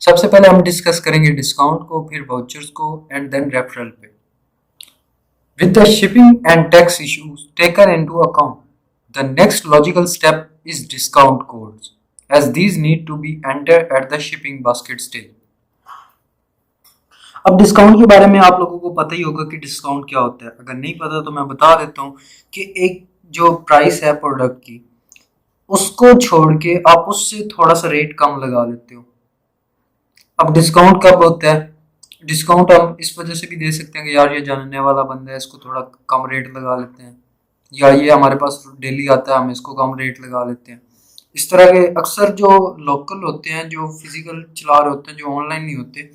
सबसे पहले हम डिस्कस करेंगे डिस्काउंट को, फिर वाउचर्स को एंड देन रेफरल पे। With the shipping and tax issues taken into account the next logical step is discount codes. as these need to be entered at the shipping basket stage. अब discount के बारे में आप लोगों को पता ही होगा कि डिस्काउंट क्या होता है। अगर नहीं पता तो मैं बता देता हूँ कि एक जो प्राइस है प्रोडक्ट की, उसको छोड़ के आप उससे थोड़ा सा रेट कम लगा लेते हो। अब डिस्काउंट कब होता है? डिस्काउंट हम इस वजह से भी दे सकते हैं कि यार ये जानने वाला बंदा है, इसको थोड़ा कम रेट लगा लेते हैं, या ये हमारे पास डेली आता है, हम इसको कम रेट लगा लेते हैं। इस तरह के अक्सर जो लोकल होते हैं, जो फिजिकल चला रहे होते हैं, जो ऑनलाइन नहीं होते,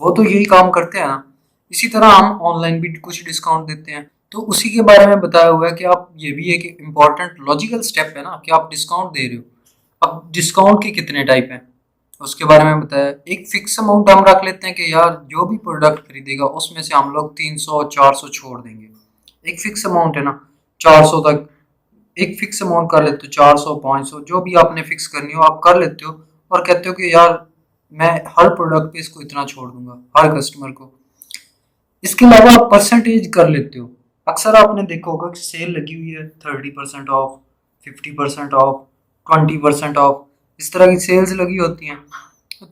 वो तो यही काम करते हैं ना। इसी तरह हम ऑनलाइन भी कुछ डिस्काउंट देते हैं। तो उसी के बारे में बताया हुआ है कि आप, ये भी एक इम्पॉर्टेंट लॉजिकल स्टेप है ना कि आप डिस्काउंट दे रहे हो। अब डिस्काउंट के कितने टाइप हैं उसके बारे में बताया। एक फिक्स अमाउंट हम रख लेते हैं कि यार जो भी प्रोडक्ट खरीदेगा उसमें से हम लोग 300 400 छोड़ देंगे। एक फिक्स अमाउंट है ना, 400 तक एक फिक्स अमाउंट कर लेते हो, 400 500 जो भी आपने फिक्स करनी हो आप कर लेते हो, और कहते हो कि यार मैं हर प्रोडक्ट पे इसको इतना छोड़ दूंगा हर कस्टमर को। इसके अलावा आप परसेंटेज कर लेते हो। अक्सर आपने देखा होगा कि सेल लगी हुई है, 30% ऑफ, 50% ऑफ, 20% ऑफ, इस तरह की सेल्स लगी होती हैं।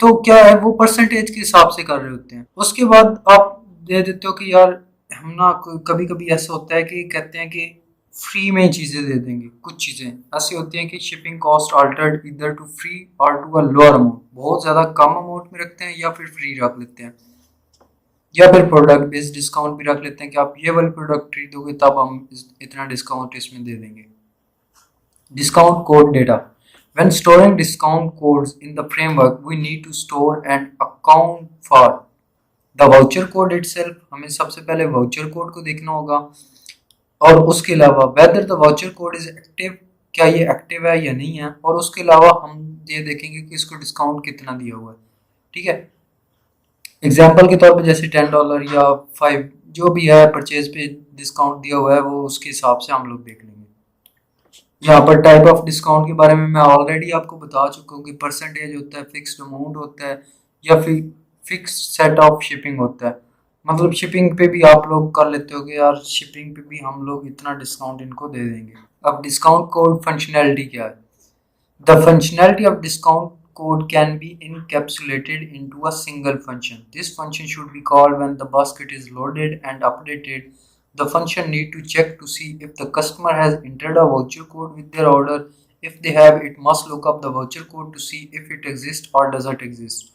तो क्या है, वो परसेंटेज के हिसाब से कर रहे होते हैं। उसके बाद आप दे देते हो कि यार हम ना, कभी कभी ऐसा होता है कि कहते हैं कि फ्री में चीज़ें दे देंगे। कुछ चीज़ें ऐसी होती हैं कि शिपिंग कॉस्ट अल्टर्ड इधर टू फ्री और टू अ लोअर अमाउंट, बहुत ज़्यादा कम अमाउंट में रखते हैं या फिर फ्री रख लेते हैं, या फिर प्रोडक्ट बेस्ड डिस्काउंट भी रख लेते हैं कि आप ये वाली प्रोडक्ट खरीदोगे तब हम इतना डिस्काउंट इसमें दे देंगे। Discount code data. When storing discount codes in the framework, we need to store and account for the voucher code itself. हमें सबसे पहले वाउचर कोड को देखना होगा, और उसके अलावा whether the voucher code is active, क्या ये एक्टिव है या नहीं है, और उसके अलावा हम ये देखेंगे कि इसको डिस्काउंट कितना दिया हुआ है। ठीक है, एग्जाम्पल के तौर पे जैसे $10 या 5 जो भी है परचेज पे डिस्काउंट दिया हुआ है, वो उसके हिसाब से हम लोग देख लेंगे। यहाँ पर टाइप ऑफ डिस्काउंट के बारे में मैं ऑलरेडी आपको बता चुका हूँ कि परसेंटेज होता है, फिक्स्ड अमाउंट होता है, या फिर फिक्स सेट ऑफ शिपिंग होता है। मतलब शिपिंग पे भी आप लोग कर लेते हो कि यार शिपिंग पे भी हम लोग इतना डिस्काउंट इनको दे देंगे। अब डिस्काउंट कोड फंक्शनैलिटी क्या है? The functionality of discount code can be encapsulated into a single function. This function should be called when the basket is loaded and updated. The function need to check to see if the customer has entered a voucher code with their order. If they have, it must look up the voucher code to see if it exists or doesn't exist.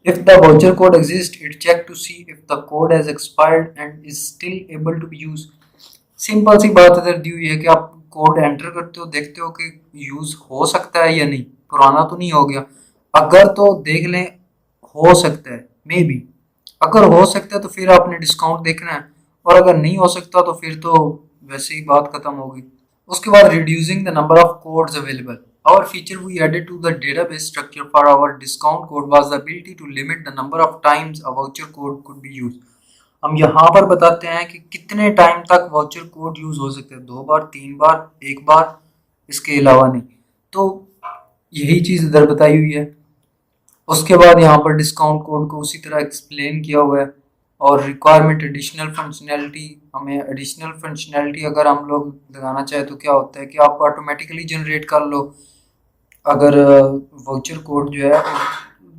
If the voucher code exists, it check to see if the code has expired and is still able to be used. Simple सी बात इधर दी हुई है कि आप code enter करते हो, देखते हो कि यूज हो सकता है या नहीं, पुराना तो नहीं हो गया। अगर तो देख लें हो सकता है, मे बी, अगर हो सकता है तो फिर आपने डिस्काउंट देखना है, और अगर नहीं हो सकता तो फिर तो वैसे ही बात खत्म होगी। उसके बाद reducing the number of codes available. Our feature we added to the database structure for our discount code was the ability to limit the number of times a voucher code could be used. हम यहाँ पर बताते हैं कि कितने time तक voucher code use हो सकते हैं, 2 बार, 3 बार, 1 बार, इसके अलावा नहीं। तो यही चीज़ इधर बताई हुई है। उसके बाद यहाँ पर डिस्काउंट कोड को उसी तरह एक्सप्लेन किया हुआ है। और रिक्वायरमेंट एडिशनल फंक्शनैलिटी, हमें एडिशनल फंक्शनैलिटी अगर हम लोग लगाना चाहे तो क्या होता है कि आप ऑटोमेटिकली जनरेट कर लो। अगर वाउचर कोड जो है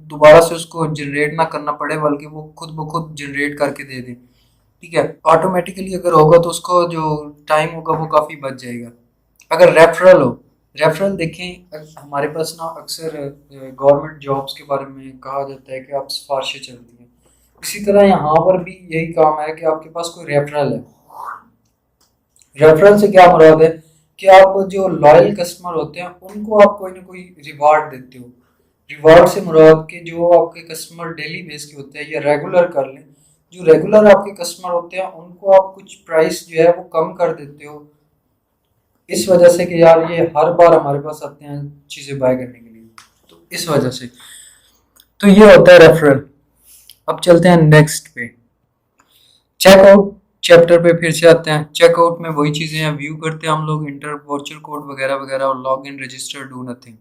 दोबारा से उसको जनरेट ना करना पड़े, बल्कि वो खुद ब खुद जनरेट करके दे दे। ठीक है, ऑटोमेटिकली अगर होगा तो उसको जो टाइम होगा वो काफ़ी बच जाएगा। अगर रेफरल हो, रेफरल देखें, हमारे पास ना अक्सर गवर्नमेंट जॉब्स के बारे में कहा जाता है कि आप सिफारिशें चलती हैं। इसी तरह यहाँ पर भी यही काम है कि आपके पास कोई रेफरल है। रेफरल से क्या मुराद है कि आप जो लॉयल कस्टमर होते हैं उनको आप कोई ना कोई रिवार्ड देते हो। रिवार्ड से मुराद के जो आपके कस्टमर डेली बेस के होते हैं या रेगुलर कर लें, जो रेगुलर आपके कस्टमर होते हैं उनको आप कुछ प्राइस जो है वो कम कर देते हो, इस वजह से कि यार ये हर बार हमारे पास आते हैं चीज़ें बाय करने के लिए, तो इस वजह से। तो ये होता है रेफरल। अब चलते हैं नेक्स्ट पे, चेकआउट चैप्टर पे फिर से आते हैं। चेकआउट में वही चीज़ें हैं, व्यू करते हैं हम लोग, इंटर वाउचर कोड वगैरह वगैरह, और log in, register, do nothing,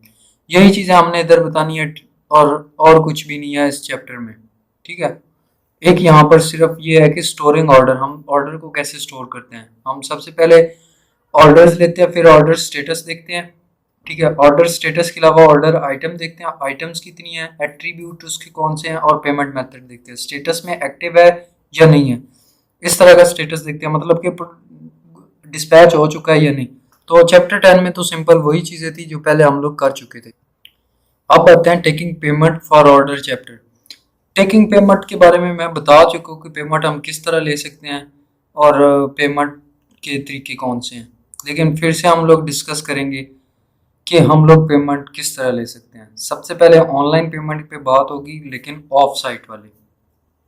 यही चीज़ें हमने इधर बतानी है, और कुछ भी नहीं है इस चैप्टर में। ठीक है, एक यहाँ पर सिर्फ ये है कि स्टोरिंग ऑर्डर, हम ऑर्डर को कैसे स्टोर करते हैं। हम सबसे पहले ऑर्डर्स लेते हैं, फिर ऑर्डर स्टेटस देखते हैं, ठीक है। ऑर्डर स्टेटस के अलावा ऑर्डर आइटम देखते हैं, आइटम्स कितनी है, एट्रीब्यूट उसके कौन से हैं, और पेमेंट मेथड देखते हैं, स्टेटस में एक्टिव है या नहीं है, इस तरह का स्टेटस देखते हैं, मतलब कि डिस्पैच हो चुका है या नहीं। तो चैप्टर 10 में तो सिंपल वही चीजें थी जो पहले हम लोग कर चुके थे। अब आते हैं taking payment for order chapter. Taking payment के बारे में मैं बता चुका हूँ कि पेमेंट हम किस तरह ले सकते हैं और पेमेंट के तरीके कौन से हैं, लेकिन फिर से हम लोग डिस्कस करेंगे कि हम लोग पेमेंट किस तरह ले सकते हैं। सबसे पहले ऑनलाइन पेमेंट पे बात होगी, लेकिन ऑफ साइट वाले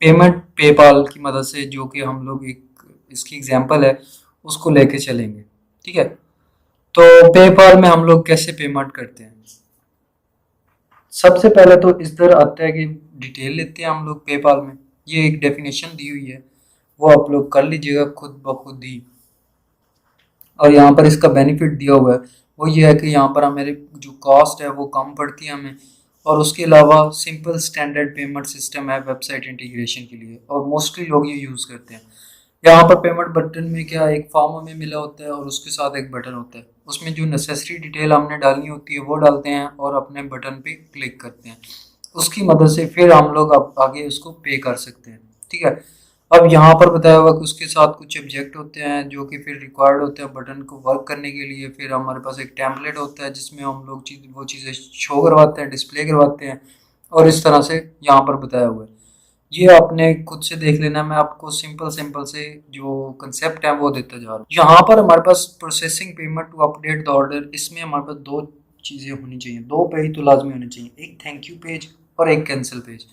पेमेंट पेपाल की मदद से, जो कि हम लोग एक इसकी एग्जांपल है उसको लेके चलेंगे। ठीक है। तो पेपाल में हम लोग कैसे पेमेंट करते हैं, सबसे पहले तो इस तरह आता है कि डिटेल लेते हैं हम लोग पेपाल में। ये एक डेफिनेशन दी हुई है, वो आप लोग कर लीजिएगा खुद ब खुद ही। और यहाँ पर इसका बेनिफिट दिया हुआ है, वो ये है कि यहाँ पर हमारे जो कॉस्ट है वो कम पड़ती है हमें, और उसके अलावा सिंपल स्टैंडर्ड पेमेंट सिस्टम है वेबसाइट इंटीग्रेशन के लिए, और मोस्टली लोग ये यूज़ करते हैं। यहाँ पर पेमेंट बटन में क्या एक फॉर्म हमें मिला होता है और उसके साथ एक बटन होता है, उसमें जो नेसेसरी डिटेल हमने डालनी होती है वो डालते हैं और अपने बटन पे क्लिक करते हैं, उसकी मदद से फिर हम लोग अब आगे उसको पे कर सकते हैं। ठीक है। अब यहाँ पर बताया हुआ कि उसके साथ कुछ ऑब्जेक्ट होते हैं जो कि फिर रिक्वायर्ड होते हैं बटन को वर्क करने के लिए। फिर हमारे पास एक टेम्पलेट होता है जिसमें हम लोग वो चीज़ें शो करवाते हैं, डिस्प्ले करवाते हैं, और इस तरह से यहाँ पर बताया हुआ है। ये आपने खुद से देख लेना, मैं आपको सिंपल सिंपल से जो कंसेप्ट है वो देता जा रहा हूँ। यहाँ पर हमारे पास processing payment to update the order, इसमें हमारे पास दो चीज़ें होनी चाहिए, दो पेज तो लाजमी होने चाहिए, एक थैंक यू पेज और एक cancel page.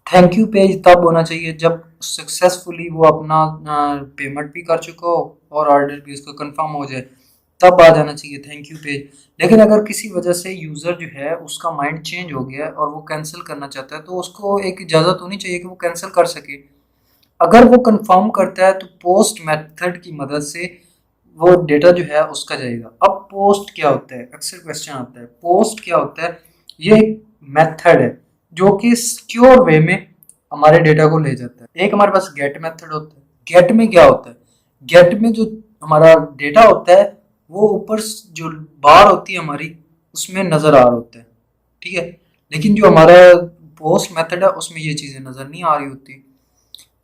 Thank you page तब होना चाहिए जब सक्सेसफुली वो अपना पेमेंट भी कर चुका हो और ऑर्डर भी उसका कंफर्म हो जाए, तब आ जाना चाहिए थैंक यू पेज। लेकिन अगर किसी वजह से यूज़र जो है उसका माइंड चेंज हो गया है और वो कैंसिल करना चाहता है, तो उसको एक इजाज़त होनी चाहिए कि वो कैंसिल कर सके। अगर वो कंफर्म करता है तो पोस्ट मेथड की मदद से वो डेटा जो है उसका जाएगा। अब पोस्ट क्या होता है, अक्सर क्वेश्चन आता है पोस्ट क्या होता है। ये एक मेथड है जो कि सिक्योर वे में हमारे डेटा को ले जाता है। एक हमारे पास गेट मेथड होता है। गेट में क्या होता है, गेट में जो हमारा डेटा होता है वो ऊपर जो बार होती है हमारी उसमें नजर आ रहा होता है। ठीक है। लेकिन जो हमारा पोस्ट मेथड है उसमें ये चीजें नजर नहीं आ रही होती।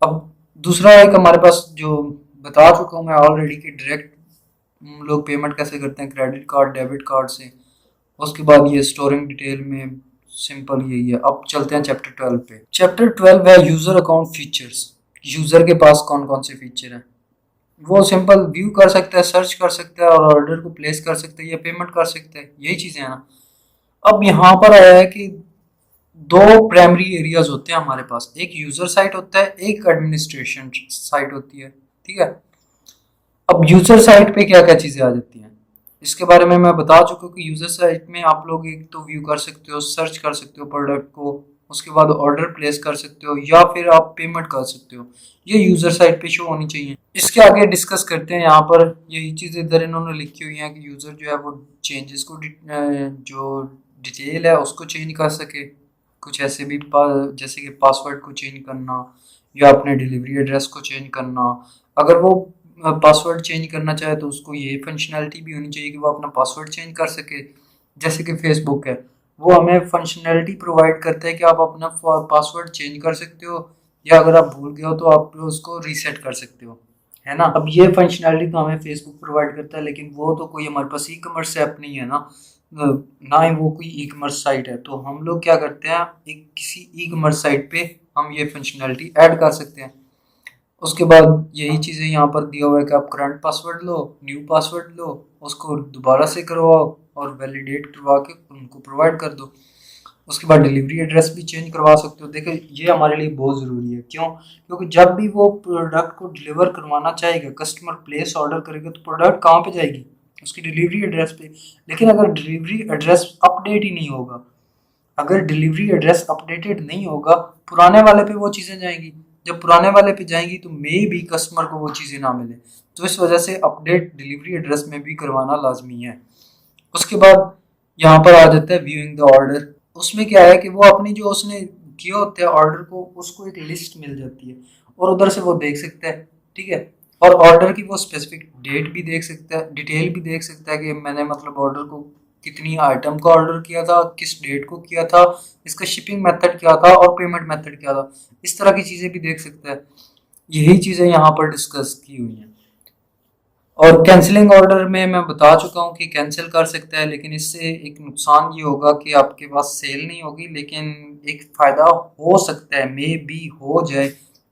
अब दूसरा एक हमारे पास जो बता चुका हूँ मैं ऑलरेडी कि डायरेक्ट लोग पेमेंट कैसे करते हैं, क्रेडिट कार्ड डेबिट कार्ड से। उसके बाद ये स्टोरिंग डिटेल में सिंपल यही है। अब चलते हैं चैप्टर 12 पे। चैप्टर 12 है यूजर अकाउंट फीचर्स। यूजर के पास कौन कौन से फीचर हैं, वो सिंपल व्यू कर सकता है, सर्च कर सकता है और ऑर्डर को प्लेस कर सकता है या पेमेंट कर सकता है, यही चीजें हैं ना। अब यहाँ पर आया है कि दो प्राइमरी एरियाज होते हैं हमारे पास, एक यूजर साइट होता है, एक एडमिनिस्ट्रेशन साइट होती है। ठीक है। अब यूजर साइट पे क्या क्या चीजें आ जाती हैं, इसके बारे में मैं बता चुका हूँ कि यूजर साइट में आप लोग एक तो व्यू कर सकते हो, सर्च कर सकते हो प्रोडक्ट को, उसके बाद ऑर्डर प्लेस कर सकते हो या फिर आप पेमेंट कर सकते हो। ये यूजर साइट पे शो होनी चाहिए। इसके आगे डिस्कस करते हैं। यहाँ पर यही चीज़ इधर इन्होंने लिखी हुई है कि यूजर जो है वो चेंजेस को जो डिटेल है उसको चेंज कर सके। कुछ ऐसे भी जैसे कि पासवर्ड को चेंज करना या अपने डिलीवरी एड्रेस को चेंज करना। अगर वो पासवर्ड चेंज करना चाहे तो उसको ये फंक्शनैलिटी भी होनी चाहिए कि वो अपना पासवर्ड चेंज कर सके। जैसे कि फेसबुक है, वो हमें फंक्शनैलिटी प्रोवाइड करता है कि आप अपना पासवर्ड चेंज कर सकते हो, या अगर आप भूल गए हो तो आप उसको रीसेट कर सकते हो, है ना। अब ये फंक्शनैलिटी तो हमें फेसबुक प्रोवाइड करता है, लेकिन वो तो कोई हमारे पास ई कमर्स ऐप नहीं है ना, ना ही वो कोई ई कमर्स साइट है। तो हम लोग क्या करते हैं, एक किसी ई कमर्स साइट पे हम ये फंक्शनैलिटी ऐड कर सकते हैं। उसके बाद यही चीज़ें यहाँ पर दिया हुआ है कि आप करंट पासवर्ड लो, न्यू पासवर्ड लो, उसको दोबारा से करवाओ और वैलिडेट करवा के उनको प्रोवाइड कर दो। उसके बाद डिलीवरी एड्रेस भी चेंज करवा सकते हो। देखो ये हमारे लिए बहुत ज़रूरी है, क्यों, क्योंकि जब भी वो प्रोडक्ट को डिलीवर करवाना चाहेगा, कस्टमर प्लेस ऑर्डर करेगा तो प्रोडक्ट कहाँ पे जाएगी, उसकी डिलीवरी एड्रेस पे। लेकिन अगर डिलीवरी एड्रेस अपडेट ही नहीं होगा, अगर डिलीवरी एड्रेस अपडेटेड नहीं होगा, पुराने वाले पे वो चीज़ें जाएंगी। जब पुराने वाले पे जाएंगी तो मे भी कस्टमर को वो चीज़ें ना मिले। तो इस वजह से अपडेट डिलीवरी एड्रेस में भी करवाना लाजमी है। उसके बाद यहाँ पर आ जाता है व्यूइंग द ऑर्डर। उसमें क्या है कि वो अपनी जो उसने किया होता है ऑर्डर को, उसको एक लिस्ट मिल जाती है और उधर से वो देख सकता है। ठीक है। और ऑर्डर की वो स्पेसिफिक डेट भी देख सकता है, डिटेल भी देख सकता है कि मैंने मतलब ऑर्डर को कितनी आइटम का ऑर्डर किया था, किस डेट को किया था, इसका शिपिंग मेथड क्या था और पेमेंट मेथड क्या था। इस तरह की चीज़ें भी देख सकता है। यही चीज़ें यहाँ पर डिस्कस की हुई हैं। और कैंसिलिंग ऑर्डर में मैं बता चुका हूँ कि कैंसिल कर सकता है, लेकिन इससे एक नुकसान ये होगा कि आपके पास सेल नहीं होगी, लेकिन एक फ़ायदा हो सकता है, मे बी हो जाए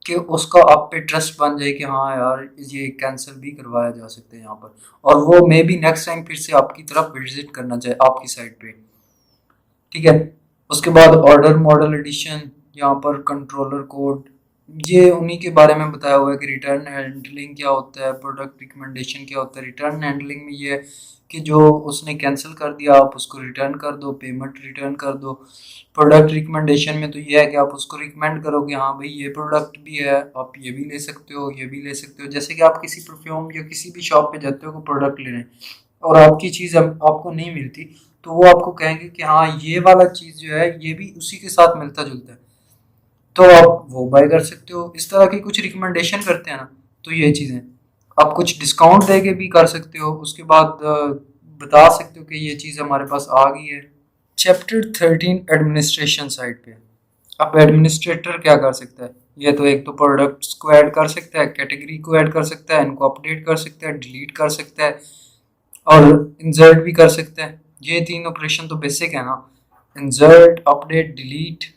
कि उसका आप पे ट्रस्ट बन जाए कि हाँ यार ये कैंसिल भी करवाया जा सकता है यहाँ पर, और वो मे बी नेक्स्ट टाइम फिर से आपकी तरफ विजिट करना चाहे आपकी साइट पे। ठीक है। उसके बाद ऑर्डर मॉडल एडिशन, यहाँ पर कंट्रोलर कोड, ये उन्हीं के बारे में बताया हुआ है कि रिटर्न हैंडलिंग क्या होता है, प्रोडक्ट रिकमेंडेशन क्या होता है। रिटर्न हैंडलिंग में ये है कि जो उसने कैंसिल कर दिया आप उसको रिटर्न कर दो, पेमेंट रिटर्न कर दो। प्रोडक्ट रिकमेंडेशन में तो ये है कि आप उसको रिकमेंड करोगे, हाँ भाई ये प्रोडक्ट भी है, आप ये भी ले सकते हो, ये भी ले सकते हो। जैसे कि आप किसी परफ्यूम या किसी भी शॉप पे जाते हो प्रोडक्ट लेने, और आपकी चीज़ आपको नहीं मिलती, तो वो आपको कहेंगे कि हाँ ये वाला चीज़ जो है ये भी उसी के साथ मिलता जुलता है, तो आप वो बाय कर सकते हो। इस तरह की कुछ रिकमेंडेशन करते हैं ना, तो ये चीज़ें आप कुछ डिस्काउंट दे के भी कर सकते हो। उसके बाद बता सकते हो कि ये चीज़ हमारे पास आ गई है। चैप्टर 13 एडमिनिस्ट्रेशन साइड पे। अब एडमिनिस्ट्रेटर क्या कर सकता है, ये तो एक तो प्रोडक्ट्स को ऐड कर सकता है, कैटेगरी को ऐड कर सकता है, इनको अपडेट कर सकता है, डिलीट कर सकता है और इंसर्ट भी कर सकते हैं। ये तीन ऑपरेशन तो बेसिक है ना, इंसर्ट, अपडेट, डिलीट,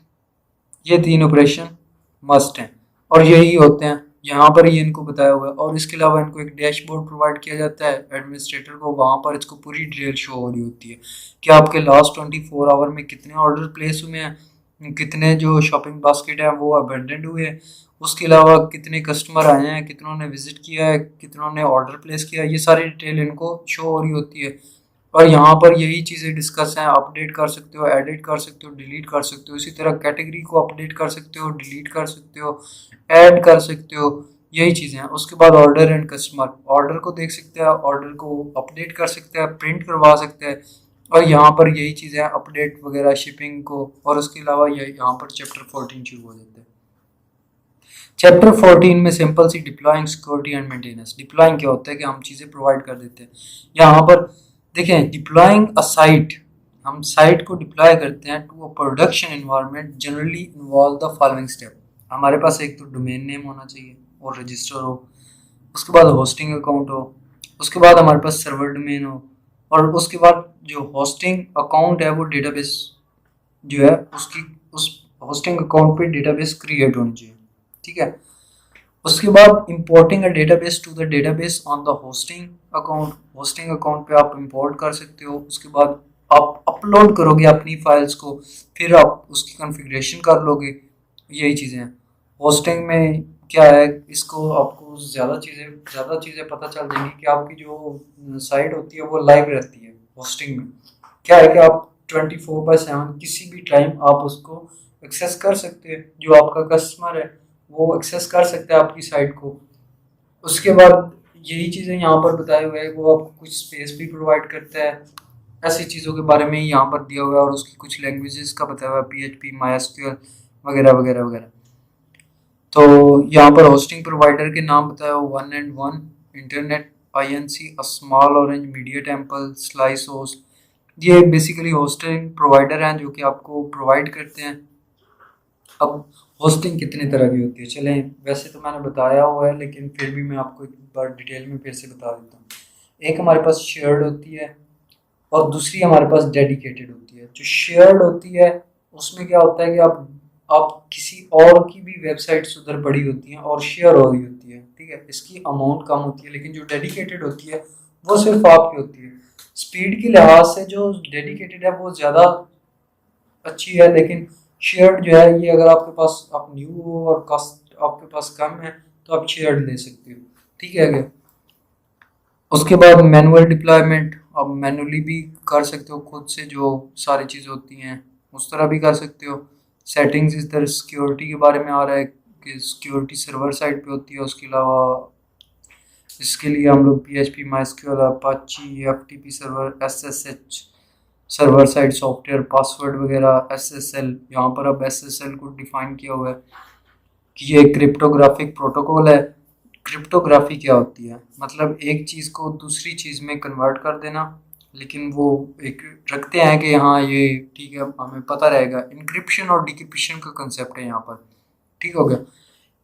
ये तीन ऑपरेशन मस्ट हैं और यही होते हैं। यहाँ पर ही इनको बताया हुआ है। और इसके अलावा इनको एक डैशबोर्ड प्रोवाइड किया जाता है एडमिनिस्ट्रेटर को, वहाँ पर इसको पूरी डिटेल शो हो रही होती है कि आपके लास्ट 24 आवर में कितने ऑर्डर प्लेस हुए हैं, कितने जो शॉपिंग बास्केट है वो अबेंडेंड हुए हैं, उसके अलावा कितने कस्टमर आए हैं, कितनों ने विजिट किया है, कितनों ने ऑर्डर प्लेस किया है, ये सारी डिटेल इनको शो हो रही होती है। और यहाँ पर यही चीज़ें डिस्कस हैं, अपडेट कर सकते हो, एडिट कर सकते हो, डिलीट कर सकते हो। इसी तरह कैटेगरी को अपडेट कर सकते हो, डिलीट कर सकते हो, ऐड कर सकते हो, यही चीज़ें हैं। उसके बाद ऑर्डर एंड कस्टमर, ऑर्डर को देख सकते हैं, ऑर्डर को अपडेट कर सकते हैं, प्रिंट करवा सकते हैं। और यहाँ पर यही चीज़ें हैं, अपडेट वगैरह, शिपिंग को। और उसके अलावा ये यहाँ पर चैप्टर 14 शुरू हो जाता है। चैप्टर 14 में सिंपल सी deploying, security and maintenance. Deploying क्या होता है कि हम चीज़ें प्रोवाइड कर देते हैं। यहाँ पर देखें, डिप्लॉइंग अ साइट, हम साइट को डिप्लॉय करते हैं to a production environment generally involve the following step. हमारे पास एक तो डोमेन नेम होना चाहिए और रजिस्टर हो, उसके बाद होस्टिंग अकाउंट हो, उसके बाद हमारे पास सर्वर डोमेन हो, और उसके बाद जो होस्टिंग अकाउंट है वो डेटाबेस जो है उसकी, उस होस्टिंग अकाउंट पे डेटाबेस क्रिएट होनी चाहिए। ठीक है। उसके बाद importing a database to the database on the hosting account, hosting account पे आप इंपोर्ट कर सकते हो। उसके बाद आप अपलोड करोगे अपनी फाइल्स को, फिर आप उसकी कॉन्फ़िगरेशन कर लोगे। यही चीज़ें हैं। होस्टिंग में क्या है, इसको आपको ज़्यादा चीज़ें पता चल जाएंगी कि आपकी जो साइट होती है वो लाइव रहती है। होस्टिंग में क्या है कि आप 24/7 किसी भी टाइम आप उसको एक्सेस कर सकते हैं। जो आपका कस्टमर है वो एक्सेस कर सकता है आपकी साइट को। उसके बाद यही चीज़ें यहाँ पर बताए हुए हैं, वो आपको कुछ स्पेस भी प्रोवाइड करता है। ऐसी चीज़ों के बारे में ही यहाँ पर दिया हुआ है, और उसकी कुछ लैंग्वेजेस का बताया हुआ है, PHP, MySQL वगैरह वगैरह वगैरह। तो यहाँ पर होस्टिंग प्रोवाइडर के नाम बताया हुआ, 1&1 internet, INC, small orange, media temple, slice host. ये बेसिकली होस्टिंग प्रोवाइडर हैं जो कि आपको प्रोवाइड करते हैं। अब होस्टिंग कितने तरह की होती है, चलें वैसे तो मैंने बताया हुआ है, लेकिन फिर भी मैं आपको एक बार डिटेल में फिर से बता देता हूँ। एक हमारे पास शेयर्ड होती है और दूसरी हमारे पास डेडिकेटेड होती है। जो शेयर्ड होती है उसमें क्या होता है कि आप किसी और की भी वेबसाइट्स उधर पड़ी होती हैं और शेयर हो रही होती है। ठीक है, इसकी अमाउंट कम होती है, लेकिन जो डेडिकेटेड होती है वो सिर्फ आपकी होती है। स्पीड के लिहाज से जो डेडिकेटेड है वो ज़्यादा अच्छी है, लेकिन शेयर्ड जो है ये अगर आपके पास आप न्यू हो और कॉस्ट आपके पास कम है तो आप शेयर्ड ले सकते हो। ठीक है क्या। उसके बाद मैनुअल डिप्लॉयमेंट, आप मैनुअली भी कर सकते हो खुद से, जो सारी चीज़ें होती हैं उस तरह भी कर सकते हो। सेटिंग्स इस तरह सिक्योरिटी के बारे में आ रहा है कि सिक्योरिटी सर्वर साइड पे होती है। उसके अलावा इसके लिए हम लोग PHP, MySQL, Apache, FTP server, SSH server side software, password वगैरह, SSL। यहाँ पर अब SSL को डिफाइन किया हुआ है कि ये क्रिप्टोग्राफिक प्रोटोकॉल है। क्रिप्टोग्राफी क्या होती है, मतलब एक चीज़ को दूसरी चीज़ में कन्वर्ट कर देना लेकिन वो एक रखते हैं कि हाँ ये ठीक है, हमें पता रहेगा। इंक्रिप्शन और डिक्रिप्शन का कंसेप्ट है यहाँ पर, ठीक हो गया।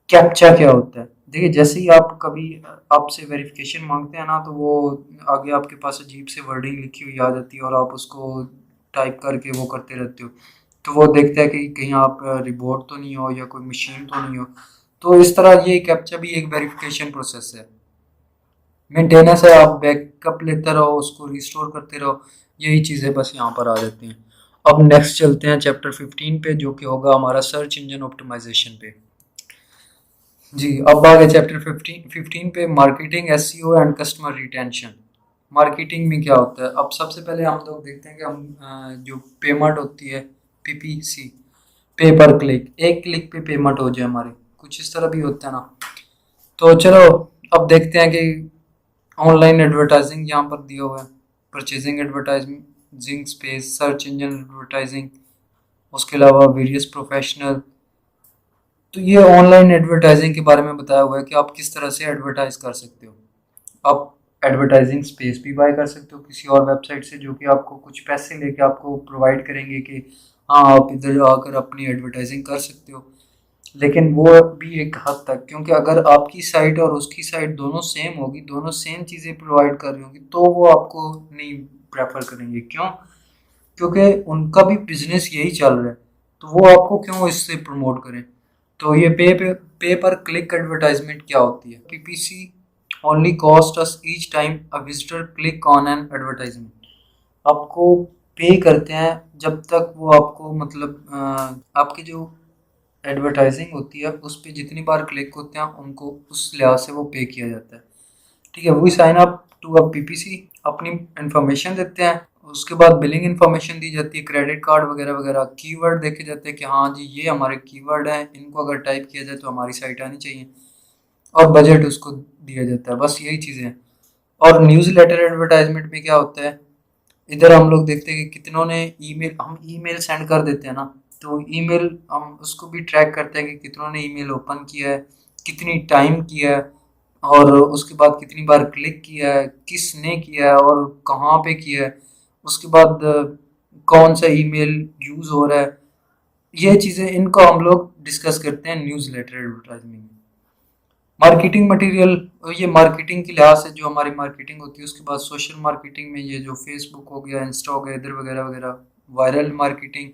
कैप्चा क्या होता है? देखिए, जैसे ही आप कभी आपसे वेरिफिकेशन मांगते हैं ना, तो वो आगे आपके पास अजीब से वर्डिंग लिखी हुई आ जाती है और आप उसको टाइप करके वो करते रहते हो, तो वो देखता है कि कहीं आप रिपोर्ट तो नहीं हो या कोई मशीन तो नहीं हो। तो इस तरह ये कैप्चा भी एक वेरिफिकेशन प्रोसेस है। मेंटेनेंस है, आप बैकअप लेते रहो, उसको रिस्टोर करते रहो, यही चीज़ें बस यहाँ पर आ जाती हैं। अब नेक्स्ट चलते हैं चैप्टर 15 पे, जो कि होगा हमारा सर्च इंजन ऑप्टिमाइजेशन पे। जी, अब आ गए चैप्टर 15 पे, marketing, SEO and customer retention. Marketing में क्या होता है? अब सबसे पहले हम लोग देखते हैं कि हम जो पेमेंट होती है, पीपीसी, पे पर क्लिक, एक क्लिक पे पेमेंट हो जाए हमारी, कुछ इस तरह भी होता है ना। तो चलो अब देखते हैं कि ऑनलाइन एडवर्टाइजिंग यहाँ पर दिया हुआ है, purchasing advertising space, search engine advertising, उसके अलावा वेरियस प्रोफेशनल। तो ये ऑनलाइन एडवर्टाइजिंग के बारे में बताया हुआ है कि आप किस तरह से एडवर्टाइज कर सकते हो। आप एडवर्टाइजिंग स्पेस भी बाय कर सकते हो किसी और वेबसाइट से, जो कि आपको कुछ पैसे लेके आपको प्रोवाइड करेंगे कि हाँ आप इधर आकर अपनी एडवर्टाइजिंग कर सकते हो। लेकिन वो भी एक हद तक, क्योंकि अगर आपकी साइट और उसकी साइट दोनों सेम होगी, दोनों सेम चीज़ें प्रोवाइड कर रही होंगी, तो वो आपको नहीं प्रेफर करेंगे। क्यों? क्योंकि उनका भी बिजनेस यही चल रहा है, तो वो आपको क्यों इससे प्रमोट करें। तो ये पे पर क्लिक एडवर्टाइजमेंट क्या होती है? PPC only cost us each time a visitor click on an advertisement. आपको पे करते हैं जब तक वो आपको मतलब आपकी जो एडवर्टाइजिंग होती है उस पर जितनी बार क्लिक होते हैं उनको उस लिहाज से वो पे किया जाता है। ठीक है, we sign up to a PPC, अपनी इंफॉर्मेशन देते हैं, उसके बाद बिलिंग इंफॉर्मेशन दी जाती है, क्रेडिट कार्ड वगैरह वगैरह, कीवर्ड देखे जाते हैं कि हाँ जी ये हमारे कीवर्ड हैं, इनको अगर टाइप किया जाए तो हमारी साइट आनी चाहिए, और बजट उसको दिया जाता है। बस यही चीज़ें हैं। और न्यूज़ लेटर एडवर्टाइजमेंट में क्या होता है, इधर हम लोग देखते हैं कि कितनों ने ईमेल, हम ईमेल सेंड कर देते हैं ना, तो ईमेल हम उसको भी ट्रैक करते हैं कि कितनों ने ईमेल ओपन किया है, कितनी टाइम किया है, और उसके बाद कितनी बार क्लिक किया है, किसने किया है और कहाँ पे किया है, उसके बाद कौन सा ईमेल यूज़ हो रहा है। ये चीज़ें इनको हम लोग डिस्कस करते हैं न्यूज़ लेटर एडवर्टाइजमेंट में। मार्केटिंग मटेरियल, ये मार्केटिंग के लिहाज से जो हमारी मार्केटिंग होती है, उसके बाद सोशल मार्केटिंग में ये जो फेसबुक हो गया, इंस्टा हो गया, इधर वगैरह वगैरह। Viral marketing,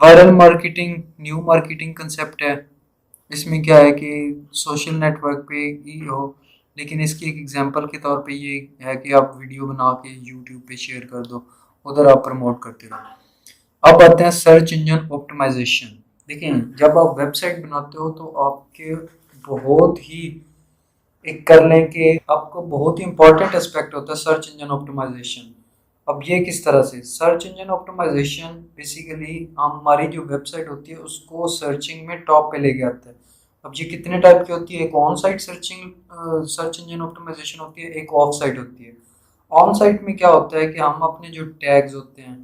viral marketing new marketing concept है। इसमें क्या है कि सोशल नेटवर्क पे ही हो, लेकिन इसकी एक एग्जांपल के तौर पे ये है कि आप वीडियो बना के यूट्यूब पे शेयर कर दो, उधर आप प्रमोट करते रहो। अब आते हैं सर्च इंजन ऑप्टिमाइजेशन। देखिए, जब आप वेबसाइट बनाते हो तो आपके बहुत ही एक कर लें कि आपको बहुत ही इंपॉर्टेंट एस्पेक्ट होता है सर्च इंजन ऑप्टिमाइजेशन। अब ये किस तरह से? सर्च इंजन ऑप्टिमाइजेशन बेसिकली हमारी जो वेबसाइट होती है उसको सर्चिंग में टॉप पे लेके आता है। अब ये कितने टाइप की होती है? एक on site searching search engine optimisation होती है, एक ऑफ साइट होती है। ऑन साइट में क्या होता है कि हम अपने जो टैग्स होते हैं,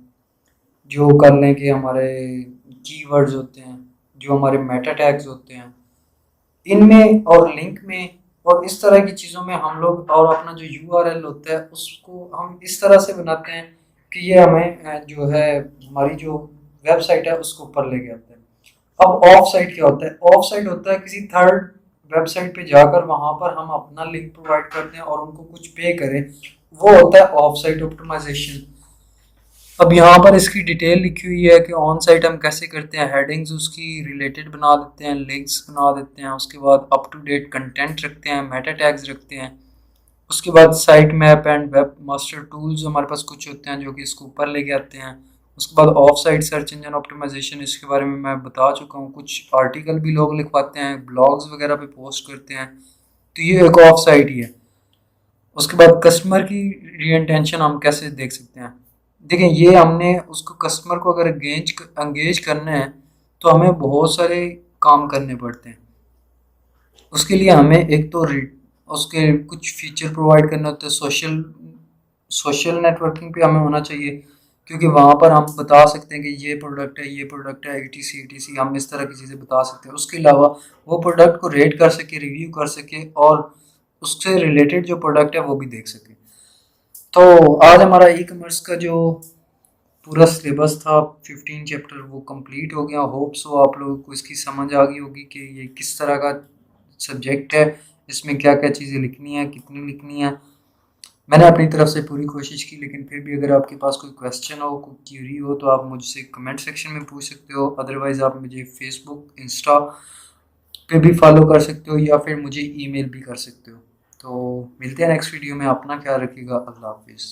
जो कर लें कि हमारे कीवर्ड्स होते हैं, जो हमारे मेटा टैग्स होते हैं, इनमें और लिंक में और इस तरह की चीज़ों में हम लोग, और अपना जो यूआरएल होता है उसको हम इस तरह से बनाते हैं कि ये हमें जो है हमारी जो वेबसाइट है उसको ऊपर लेके आता है। अब ऑफ साइट क्या होता है? ऑफ साइट होता है किसी थर्ड वेबसाइट पे जाकर वहां पर हम अपना लिंक प्रोवाइड करते हैं और उनको कुछ पे करें, वो होता है ऑफ साइट ऑप्टिमाइजेशन। अब यहाँ पर इसकी डिटेल लिखी हुई है कि ऑन साइट हम कैसे करते हैं। हेडिंग्स उसकी रिलेटेड बना देते हैं, लिंक्स बना देते हैं, उसके बाद अप टू डेट कंटेंट रखते हैं, मेटा टैग्स रखते हैं, उसके बाद site map and web master tools हमारे पास कुछ होते हैं जो कि इसको ऊपर लेके आते हैं। उसके बाद off site search engine optimisation, इसके बारे में मैं बता चुका हूँ, कुछ आर्टिकल भी लोग लिखवाते हैं, ब्लॉग्स वगैरह पे पोस्ट करते हैं, तो ये एक ऑफ साइट ही है। उसके बाद कस्टमर की रीइंटेंशन हम कैसे देख सकते हैं? देखिए, ये हमने उसको कस्टमर को अगर एंगेज करना है तो हमें बहुत सारे काम करने पड़ते हैं। उसके लिए हमें एक तो उसके कुछ फीचर प्रोवाइड करने होते हैं। सोशल सोशल नेटवर्किंग पे हमें होना चाहिए, क्योंकि वहाँ पर हम बता सकते हैं कि ये प्रोडक्ट है, ये प्रोडक्ट है, ETC हम इस तरह की चीज़ें बता सकते हैं। उसके अलावा वो प्रोडक्ट को रेट कर सके, रिव्यू कर सके, और उससे रिलेटेड जो प्रोडक्ट है वो भी देख सके। तो आज हमारा ई कॉमर्स का जो पूरा सिलेबस था 15 चैप्टर वो कंप्लीट हो गया। होप सो आप लोगों को इसकी समझ आ गई होगी कि ये किस तरह का सब्जेक्ट है, इसमें क्या क्या चीज़ें लिखनी है, कितनी लिखनी है। मैंने अपनी तरफ से पूरी कोशिश की, लेकिन फिर भी अगर आपके पास कोई क्वेश्चन हो, कोई क्यूरी हो, तो आप मुझसे कमेंट सेक्शन में पूछ सकते हो। अदरवाइज़ आप मुझे फेसबुक, इंस्टा पे भी फॉलो कर सकते हो या फिर मुझे ईमेल भी कर सकते हो। तो मिलते हैं नेक्स्ट वीडियो में। अपना ख्याल रखिएगा। अल्लाह हाफिज़।